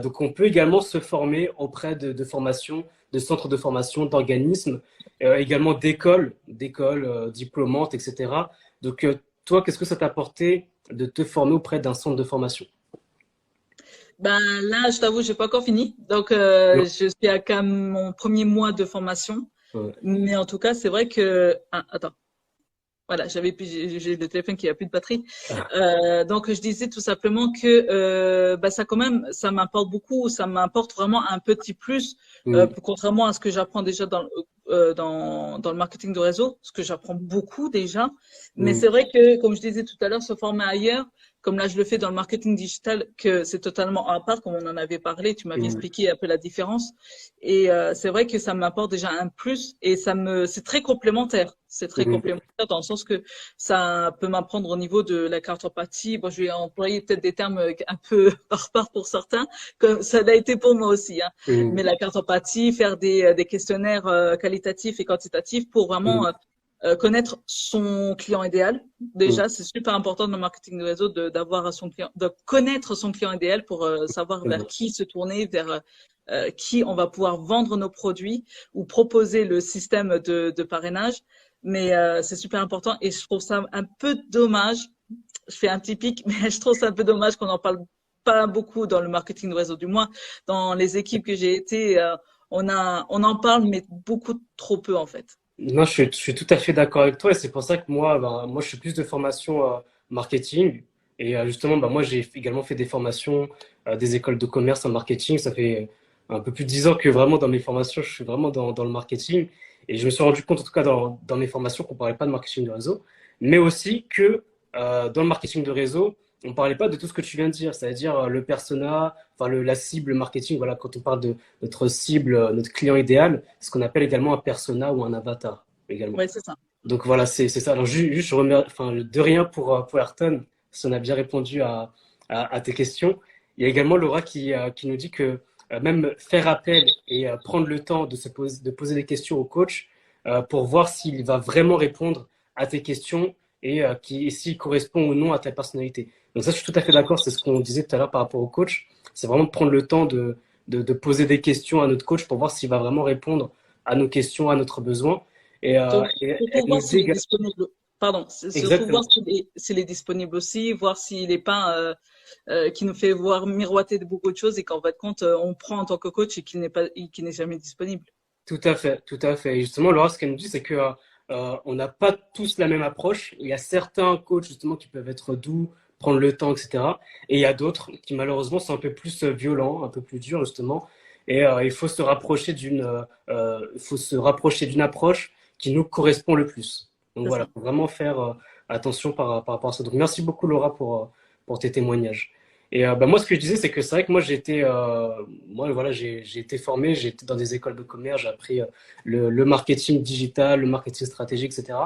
Donc, on peut également se former auprès de formations, de centres de formation, d'organismes, également d'écoles diplômantes, etc. Donc, toi, qu'est-ce que ça t'a apporté de te former auprès d'un centre de formation? Ben là, je t'avoue, j'ai pas encore fini. Donc, Non. je suis à quand même mon premier mois de formation. Ouais. Mais en tout cas, c'est vrai que... Ah, attends. Voilà, j'ai le téléphone qui a plus de batterie. Donc je disais tout simplement que bah, ça quand même ça m'importe beaucoup, ça m'importe vraiment un petit plus Mm. contrairement à ce que j'apprends déjà dans le marketing de réseau, ce que j'apprends beaucoup déjà. Mais Mm. c'est vrai que comme je disais tout à l'heure, se former ailleurs, comme là je le fais dans le marketing digital, que c'est totalement à part, comme on en avait parlé, tu m'avais Mm. expliqué un peu la différence. Et c'est vrai que ça m'apporte déjà un plus et c'est très complémentaire. C'est très Mm. complémentaire dans le sens que ça peut m'apprendre au niveau de la cartographie. Bon, je vais employer peut-être des termes un peu barbares pour certains, comme ça l'a été pour moi aussi. Hein. Mm. Mais la cartographie, faire des questionnaires qualitatifs et quantitatifs pour vraiment Mm. connaître son client idéal. Mm. Déjà, c'est super important dans le marketing de réseau d'avoir son client, de connaître son client idéal pour savoir vers Mm. qui se tourner, vers qui on va pouvoir vendre nos produits ou proposer le système de parrainage. Mais c'est super important et je trouve ça un peu dommage. Je fais un petit pic, mais je trouve ça un peu dommage qu'on n'en parle pas beaucoup dans le marketing de réseau. Du moins, dans les équipes que j'ai été, on en parle, mais beaucoup trop peu en fait. Non, je suis tout à fait d'accord avec toi et c'est pour ça que moi, moi, je suis plus de formation marketing et justement, moi, j'ai également fait des formations, des écoles de commerce en marketing. Ça fait un peu plus de 10 ans que vraiment dans mes formations, je suis vraiment dans le marketing et je me suis rendu compte, en tout cas dans mes formations, qu'on parlait pas de marketing de réseau, mais aussi que dans le marketing de réseau, on parlait pas de tout ce que tu viens de dire, c'est-à-dire le persona, enfin la cible marketing. Voilà, quand on parle de notre cible, notre client idéal, ce qu'on appelle également un persona ou un avatar également. Ouais, c'est ça. Donc voilà, c'est ça. Alors juste, je remets, enfin, de rien pour Ayrton, si on a bien répondu à tes questions. Il y a également Laura qui nous dit que même faire appel et prendre le temps de poser des questions au coach pour voir s'il va vraiment répondre à tes questions et s'il correspond ou non à ta personnalité. Donc ça, je suis tout à fait d'accord. C'est ce qu'on disait tout à l'heure par rapport au coach. C'est vraiment de prendre le temps de poser des questions à notre coach pour voir s'il va vraiment répondre à nos questions, à notre besoin. Et elle Surtout nous voir dit s'il est disponible. Pardon, c'est surtout voir exactement, s'il est disponible aussi, voir s'il n'est pas, qui nous fait voir miroiter de beaucoup de choses et qu'en fait compte, on prend en tant que coach et qu'il n'est jamais disponible. tout à fait, tout à fait. Et justement, Laura, ce qu'elle nous dit, c'est que on n'a pas tous la même approche. Il y a certains coachs justement qui peuvent être doux, prendre le temps, etc. Et il y a d'autres qui malheureusement sont un peu plus violents, un peu plus durs justement. Et il faut se rapprocher faut se rapprocher d'une approche qui nous correspond le plus. Donc C'est voilà, ça. faut vraiment faire attention par rapport à ça. Donc merci beaucoup Laura pour tes témoignages. Et moi, ce que je disais, c'est que c'est vrai que moi, moi, voilà, j'ai été formé, j'ai été dans des écoles de commerce, j'ai appris le marketing digital, le marketing stratégique, etc.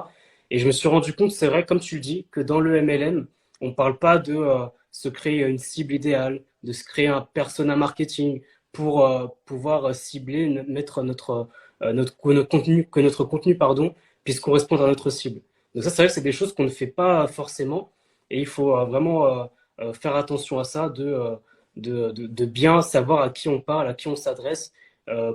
Et je me suis rendu compte, c'est vrai, comme tu le dis, que dans le MLM, on ne parle pas de se créer une cible idéale, de se créer un persona marketing pour pouvoir cibler, mettre que notre contenu, pardon, puisse correspondre à notre cible. Donc ça, c'est vrai que c'est des choses qu'on ne fait pas forcément, et il faut vraiment faire attention à ça, de bien savoir à qui on parle, à qui on s'adresse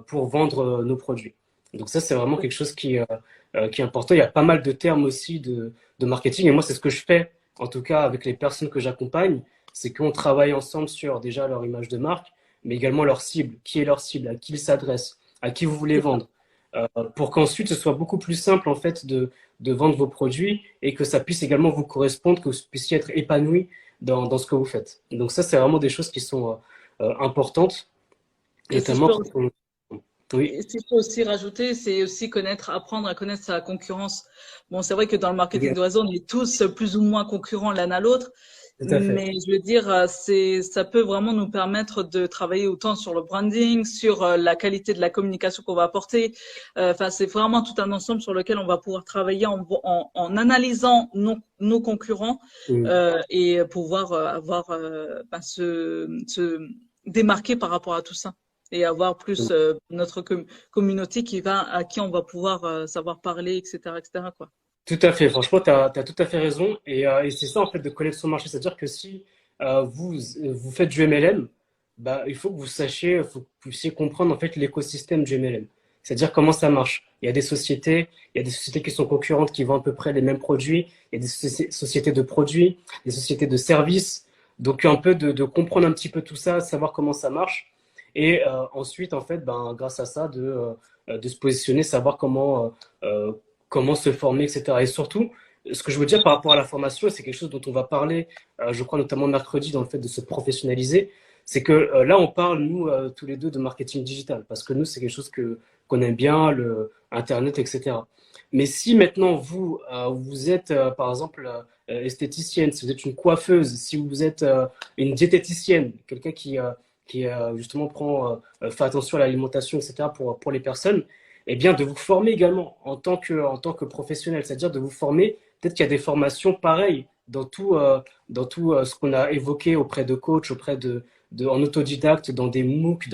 pour vendre nos produits. Donc ça, c'est vraiment quelque chose qui est important. Il y a pas mal de termes aussi de marketing, et moi, c'est ce que je fais, en tout cas avec les personnes que j'accompagne, c'est qu'on travaille ensemble sur déjà leur image de marque, mais également leur cible. Qui est leur cible? À qui ils s'adressent? À qui vous voulez C'est ça. vendre? Pour qu'ensuite ce soit beaucoup plus simple en fait de vendre vos produits et que ça puisse également vous correspondre, que vous puissiez être épanoui dans ce que vous faites. Donc ça, c'est vraiment des choses qui sont importantes, Et si je peux notamment quand on... Oui, Et ce qu'il faut aussi rajouter, c'est aussi apprendre à connaître sa concurrence. Bon, c'est vrai que dans le marketing de réseau, on est tous plus ou moins concurrents l'un à l'autre. Tout à fait. Mais je veux dire, ça peut vraiment nous permettre de travailler autant sur le branding, sur la qualité de la communication qu'on va apporter. Enfin, c'est vraiment tout un ensemble sur lequel on va pouvoir travailler en analysant nos concurrents Mm. et pouvoir avoir se démarquer par rapport à tout ça et avoir plus notre communauté à qui on va pouvoir savoir parler, etc., etc., quoi. Tout à fait, franchement, tu as tout à fait raison. Et c'est ça, en fait, de connaître son marché. C'est-à-dire que si vous faites du MLM, bah, il faut que vous sachiez, il faut que vous puissiez comprendre, en fait, l'écosystème du MLM. C'est-à-dire comment ça marche. Il y a des sociétés qui sont concurrentes, qui vendent à peu près les mêmes produits. Il y a des sociétés de produits, des sociétés de services. Donc, un peu de comprendre un petit peu tout ça, savoir comment ça marche. Et ensuite, en fait, ben, grâce à ça, de se positionner, savoir comment se former, etc. Et surtout, ce que je veux dire par rapport à la formation, c'est quelque chose dont on va parler, je crois notamment mercredi, dans le fait de se professionnaliser, c'est que là, on parle, nous, tous les deux, de marketing digital, parce que nous, c'est quelque chose qu'on aime bien, le Internet, etc. Mais si maintenant, vous êtes, par exemple, esthéticienne, si vous êtes une coiffeuse, si vous êtes une diététicienne, quelqu'un qui justement fait attention à l'alimentation, etc., pour les personnes, et bien de vous former également en tant que professionnel, c'est-à-dire de vous former. Peut-être qu'il y a des formations pareilles dans tout ce qu'on a évoqué auprès de coachs, en autodidacte, dans des MOOC,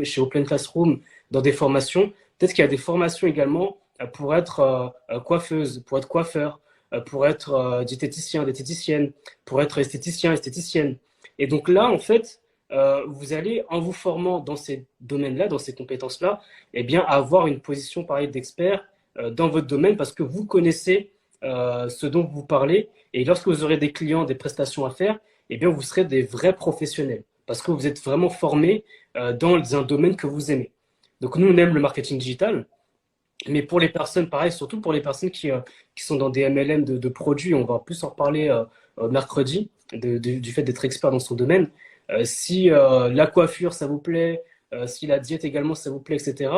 chez Open Classroom, dans des formations. Peut-être qu'il y a des formations également pour être coiffeuse, pour être coiffeur, pour être diététicienne, pour être esthéticien, esthéticienne. Et donc là, en fait, vous allez, en vous formant dans ces domaines-là, dans ces compétences-là, eh bien, avoir une position pareille d'expert dans votre domaine parce que vous connaissez ce dont vous parlez. Et lorsque vous aurez des clients, des prestations à faire, eh bien, vous serez des vrais professionnels parce que vous êtes vraiment formés dans un domaine que vous aimez. Donc, nous, on aime le marketing digital. Mais pour les personnes, pareil, surtout pour les personnes qui sont dans des MLM de produits, on va plus en reparler mercredi, du fait d'être expert dans son domaine. Si la coiffure, ça vous plaît, si la diète également, ça vous plaît, etc.,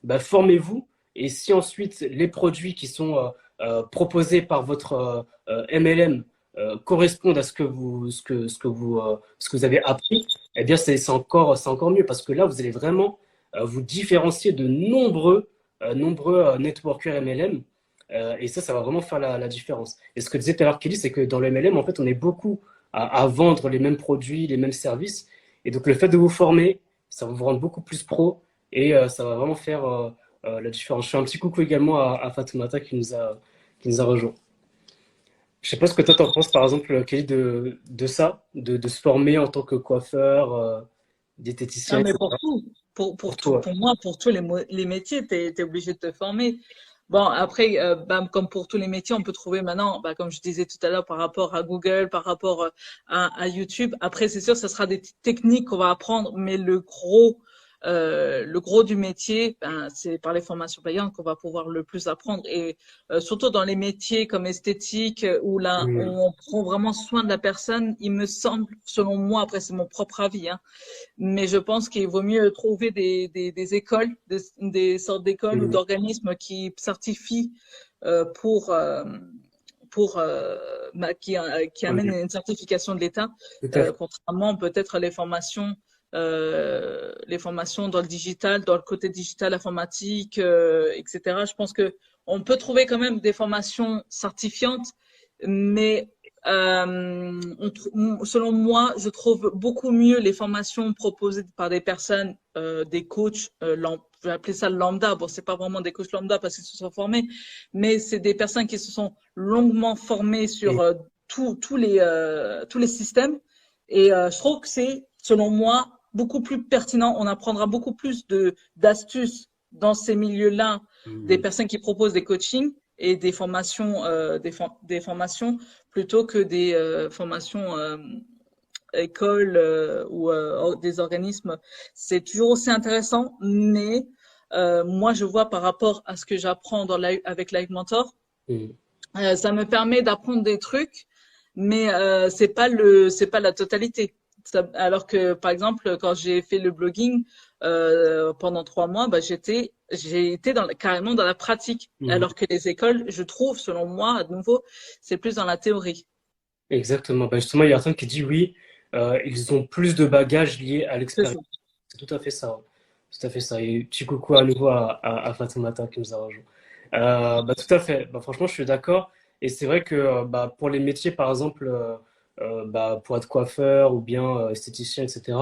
bah, formez-vous. Et si ensuite les produits qui sont proposés par votre MLM correspondent à ce que vous avez appris, eh bien, c'est encore mieux parce que là, vous allez vraiment vous différencier de nombreux networkers MLM. Et ça va vraiment faire la différence. Et ce que disait tout à l'heure Kelly, c'est que dans le MLM, en fait, on est beaucoup à vendre les mêmes produits, les mêmes services. Et donc, le fait de vous former, ça va vous rendre beaucoup plus pro et ça va vraiment faire la différence. Je fais un petit coucou également à Fatoumata qui nous a rejoint. Je sais pas ce que toi t'en penses, par exemple, Kelly, de ça, de se former en tant que coiffeur, Ah, diététicien, mais etc. pour tout, Pour pour tout, toi. pour moi, pour tous les métiers, t'es obligé de te former. Bon, après, comme pour tous les métiers, on peut trouver maintenant, comme je disais tout à l'heure, par rapport à Google, par rapport à YouTube. Après, c'est sûr, ça sera des techniques qu'on va apprendre, mais le gros du métier, c'est par les formations payantes qu'on va pouvoir le plus apprendre. Et surtout dans les métiers comme esthétique, où là, Mm. on prend vraiment soin de la personne, il me semble, selon moi, après c'est mon propre avis, hein, mais je pense qu'il vaut mieux trouver des écoles, des sortes d'écoles ou Mm. d'organismes qui certifient pour qui amènent Mm. une certification de l'État, Tout à fait. contrairement peut-être les formations dans le digital, dans le côté digital informatique, etc. Je pense que on peut trouver quand même des formations certifiantes, mais selon moi, je trouve beaucoup mieux les formations proposées par des personnes, des coachs, je vais appeler ça lambda. Bon, c'est pas vraiment des coachs lambda parce qu'ils se sont formés, mais c'est des personnes qui se sont longuement formées sur Mm. tous les systèmes. Et je trouve que c'est, selon moi, beaucoup plus pertinent. On apprendra beaucoup plus d'astuces dans ces milieux-là des Mm. personnes qui proposent des coachings et des formations, des formations plutôt que des formations écoles ou des organismes. C'est toujours aussi intéressant, mais moi je vois par rapport à ce que j'apprends avec Live Mentor, Mm. ça me permet d'apprendre des trucs, mais c'est pas la totalité. Alors que par exemple quand j'ai fait le blogging pendant 3 mois, j'ai été carrément dans la pratique. Mm. Alors que les écoles, je trouve, selon moi, à nouveau, c'est plus dans la théorie. Exactement. Bah, justement, il y a personne qui dit oui, ils ont plus de bagages liés à C'est l'expérience. ça. C'est tout à fait ça. Ouais. Tout à fait ça. Et petit coucou à nouveau à Fatoumata qui nous a rejoint. Bah, tout à fait. Bah, franchement, je suis d'accord. Et c'est vrai que bah, pour les métiers, par exemple, bah, pour être coiffeur ou bien esthéticien, etc.,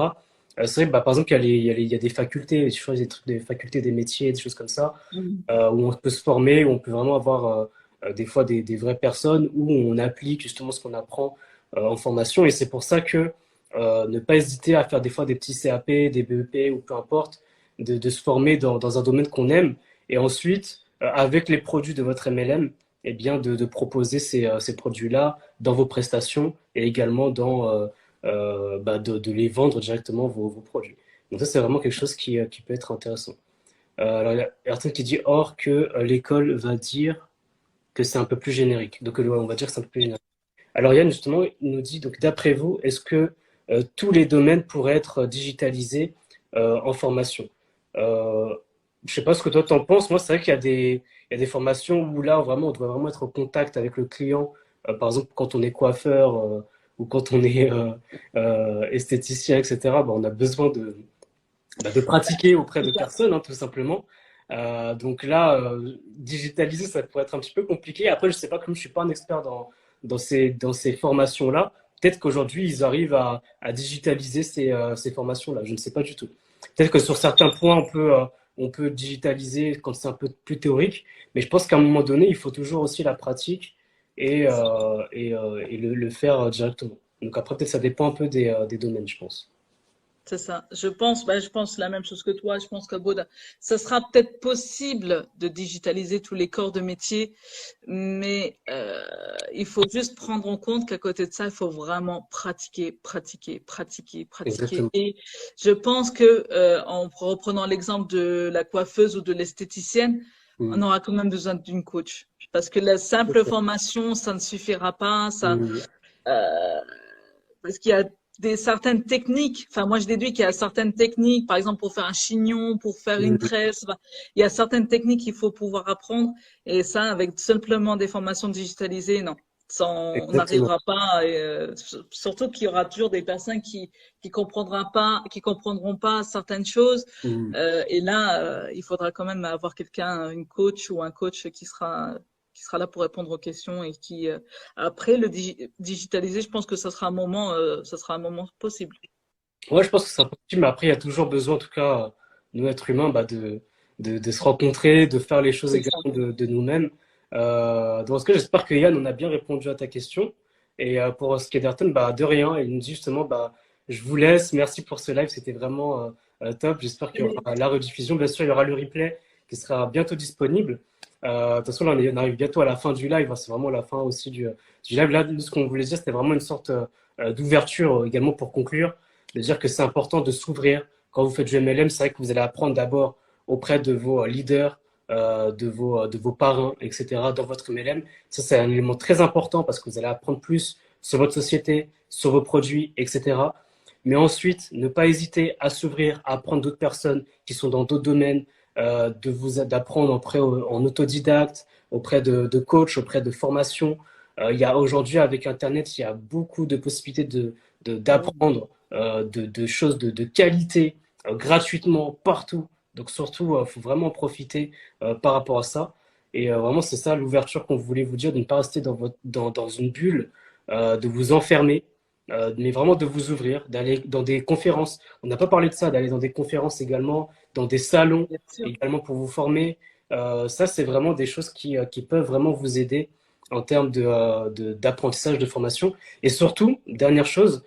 c'est vrai que bah, par exemple, il y a des facultés, je crois, des trucs, des facultés des métiers, des choses comme ça, Mhm. où on peut se former, où on peut vraiment avoir des fois des vraies personnes, où on applique justement ce qu'on apprend en formation. Et c'est pour ça que ne pas hésiter à faire des fois des petits CAP, des BEP ou peu importe, de se former dans un domaine qu'on aime. Et ensuite, avec les produits de votre MLM, eh bien de proposer ces produits-là dans vos prestations et également bah, de les vendre directement vos produits. Donc ça, c'est vraiment quelque chose qui peut être intéressant. Alors, il y a personne qui dit or que l'école va dire que c'est un peu plus générique. Donc, ouais, on va dire que c'est un peu plus générique. Alors, Yann, justement, il nous dit, donc, d'après vous, est-ce que tous les domaines pourraient être digitalisés en formation? Je sais pas ce que toi t'en penses. Moi, c'est vrai il y a des formations où là, vraiment, on doit vraiment être en contact avec le client. Par exemple, quand on est coiffeur ou quand on est esthéticien, etc., bah, on a besoin de pratiquer auprès de C'est ça. personnes, hein, tout simplement. Donc là, digitaliser, ça pourrait être un petit peu compliqué. Après, je sais pas, comme je suis pas un expert dans ces formations-là, peut-être qu'aujourd'hui, ils arrivent à digitaliser ces formations-là. Je ne sais pas du tout. Peut-être que sur certains points, on peut digitaliser quand c'est un peu plus théorique, mais je pense qu'à un moment donné, il faut toujours aussi la pratique et le faire directement. Donc après, peut-être ça dépend un peu des domaines, je pense. C'est ça. Je pense la même chose que toi. Je pense qu'à Bouddha, ça sera peut-être possible de digitaliser tous les corps de métier, mais il faut juste prendre en compte qu'à côté de ça, il faut vraiment pratiquer, pratiquer, pratiquer, pratiquer. Exactement. Et je pense que en reprenant l'exemple de la coiffeuse ou de l'esthéticienne, on Mm. aura quand même besoin d'une coach. Parce que la simple formation, ça ne suffira pas. Mm. Euh, Parce qu'il y a certaines techniques. Enfin, moi, je déduis qu'il y a certaines techniques, par exemple, pour faire un chignon, pour faire une Mm. tresse. Enfin, il y a certaines techniques qu'il faut pouvoir apprendre. Et ça, avec simplement des formations digitalisées, non. On Exactement. n'arrivera pas. Et, surtout qu'il y aura toujours des personnes qui comprendront pas certaines choses. Mm. Et là, il faudra quand même avoir quelqu'un, une coach ou un coach qui sera là pour répondre aux questions et qui, après, digitaliser, je pense que ça sera un moment possible. Ouais, je pense que c'est impossible, mais après, il y a toujours besoin, en tout cas, nous, êtres humains, bah, de se rencontrer, de faire les choses C'est ça. également de nous-mêmes. Dans ce cas, j'espère que Yann, on a bien répondu à ta question. Et pour ce qui est d'Ayrton, bah, de rien. Il nous dit justement, bah, je vous laisse. Merci pour ce live. C'était vraiment top. J'espère qu'il y aura la rediffusion. Bien sûr, il y aura le replay qui sera bientôt disponible. De toute façon, là, on arrive bientôt à la fin du live, hein. C'est vraiment la fin aussi du live. Là, nous, ce qu'on voulait dire, c'était vraiment une sorte d'ouverture également pour conclure, de dire que c'est important de s'ouvrir. Quand vous faites du MLM, c'est vrai que vous allez apprendre d'abord auprès de vos leaders, de vos parrains, etc., dans votre MLM. Ça, c'est un élément très important parce que vous allez apprendre plus sur votre société, sur vos produits, etc. Mais ensuite, ne pas hésiter à s'ouvrir, à apprendre d'autres personnes qui sont dans d'autres domaines, d'apprendre en autodidacte, auprès de coachs, auprès de formations. Il y a aujourd'hui, avec Internet, il y a beaucoup de possibilités d'apprendre de choses de qualité gratuitement partout. Donc surtout, il faut vraiment en profiter par rapport à ça. Et vraiment, c'est ça l'ouverture qu'on voulait vous dire, de ne pas rester dans une bulle, de vous enfermer, mais vraiment de vous ouvrir, d'aller dans des conférences. On n'a pas parlé de ça, d'aller dans des conférences également, dans des salons Bien sûr. également pour vous former. Ça, c'est vraiment des choses qui peuvent vraiment vous aider en termes d'apprentissage, de formation. Et surtout, dernière chose,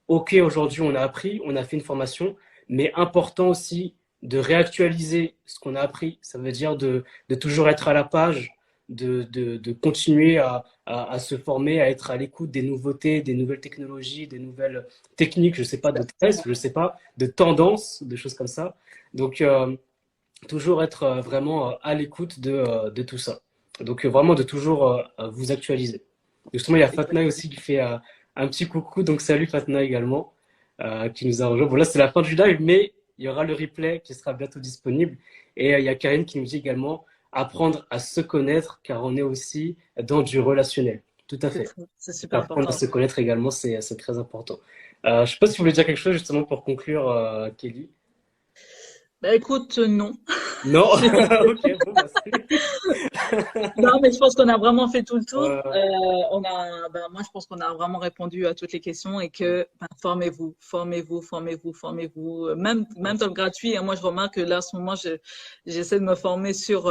ok, aujourd'hui on a appris, on a fait une formation, mais important aussi de réactualiser ce qu'on a appris. Ça veut dire de toujours être à la page, de continuer à se former, à être à l'écoute des nouveautés, des nouvelles technologies, des nouvelles techniques, je sais pas, de test, Exactement. je sais pas, de tendances, de choses comme ça. Donc, toujours être vraiment à l'écoute de tout ça. Donc, vraiment de toujours vous actualiser. Justement, il y a Fatna Exactement. aussi qui fait un petit coucou. Donc, salut Fatna également, qui nous a rejoint. Bon, là, c'est la fin du live, mais il y aura le replay qui sera bientôt disponible. Et il y a Karine qui nous dit également apprendre à se connaître, car on est aussi dans du relationnel. Tout à fait. C'est super Apprendre à important. se connaître également, c'est très important. Je sais pas si vous voulez dire quelque chose justement pour conclure, Kelly. Bah écoute, non. Non? J'ai- Ok, bon, bah, Non, mais je pense qu'on a vraiment fait tout le tour. ouais, ouais. Moi, je pense qu'on a vraiment répondu à toutes les questions et que formez-vous, formez-vous, formez-vous, formez-vous. Même dans le gratuit. Hein, moi, je remarque que là, en ce moment, j'essaie de me former sur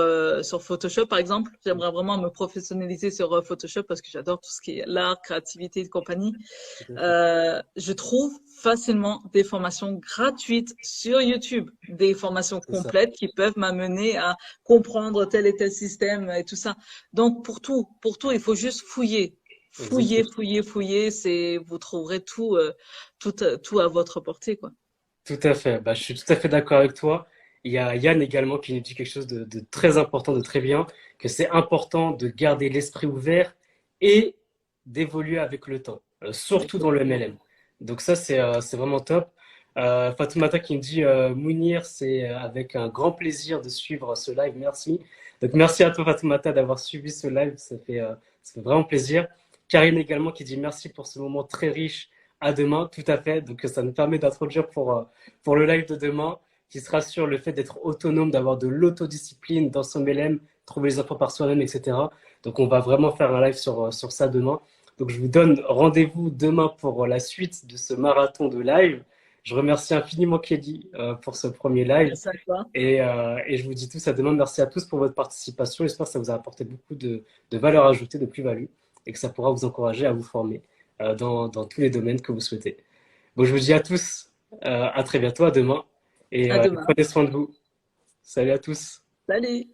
Photoshop, par exemple. J'aimerais vraiment me professionnaliser sur Photoshop parce que j'adore tout ce qui est l'art, créativité et compagnie. Tout à fait. Je trouve facilement des formations gratuites sur YouTube, des formations C'est ça. complètes qui peuvent m'amener à comprendre tel et tel système et tout ça. Donc pour tout, il faut juste fouiller, fouiller, Exactement. fouiller, fouiller. Vous trouverez tout à votre portée, quoi. Tout à fait. Bah, je suis tout à fait d'accord avec toi. Il y a Yann également qui nous dit quelque chose de très important, de très bien, que c'est important de garder l'esprit ouvert et d'évoluer avec le temps, surtout dans le Exactement. MLM. Donc ça, c'est vraiment top. Fatoumata qui me dit, Mounir, c'est avec un grand plaisir de suivre ce live. Merci. Donc merci à toi, Fatoumata, d'avoir suivi ce live. Ça fait vraiment plaisir. Karine également qui dit merci pour ce moment très riche. À demain, tout à fait. Donc ça nous permet d'introduire pour le live de demain, qui sera sur le fait d'être autonome, d'avoir de l'autodiscipline dans son MLM, trouver les infos par soi-même, etc. Donc on va vraiment faire un live sur ça demain. Donc je vous donne rendez-vous demain pour la suite de ce marathon de live. Je remercie infiniment Kelly pour ce premier live. Merci à toi. Et je vous dis tous à demain. Merci à tous pour votre participation. J'espère que ça vous a apporté beaucoup de valeur ajoutée, de plus-value, et que ça pourra vous encourager à vous former dans tous les domaines que vous souhaitez. Bon, je vous dis à tous, à très bientôt, à demain, À et demain. prenez soin de vous. Salut à tous. Salut.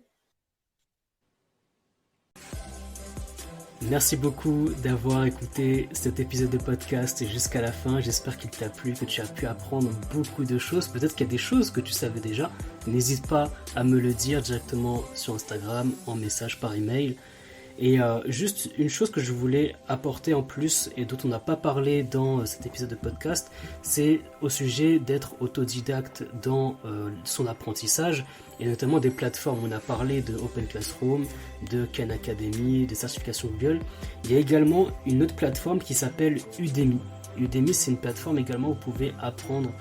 Merci beaucoup d'avoir écouté cet épisode de podcast jusqu'à la fin. J'espère qu'il t'a plu, que tu as pu apprendre beaucoup de choses. Peut-être qu'il y a des choses que tu savais déjà. N'hésite pas à me le dire directement sur Instagram, en message par email. Et juste une chose que je voulais apporter en plus et dont on n'a pas parlé dans cet épisode de podcast, c'est au sujet d'être autodidacte dans son apprentissage et notamment des plateformes. On a parlé de Open Classroom, de Khan Academy, des certifications Google. Il y a également une autre plateforme qui s'appelle Udemy. Udemy, c'est une plateforme également où vous pouvez apprendre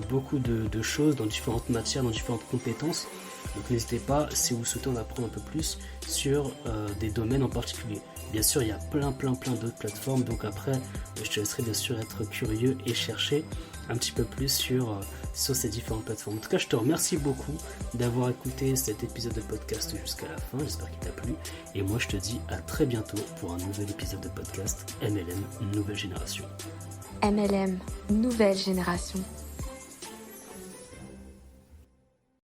beaucoup de choses dans différentes matières, dans différentes compétences. Donc n'hésitez pas, si vous souhaitez en apprendre un peu plus sur des domaines en particulier. Bien sûr, il y a plein d'autres plateformes, donc après, je te laisserai bien sûr être curieux et chercher un petit peu plus sur ces différentes plateformes. En tout cas, je te remercie beaucoup d'avoir écouté cet épisode de podcast jusqu'à la fin, j'espère qu'il t'a plu. Et moi, je te dis à très bientôt pour un nouvel épisode de podcast MLM Nouvelle Génération. MLM, nouvelle génération.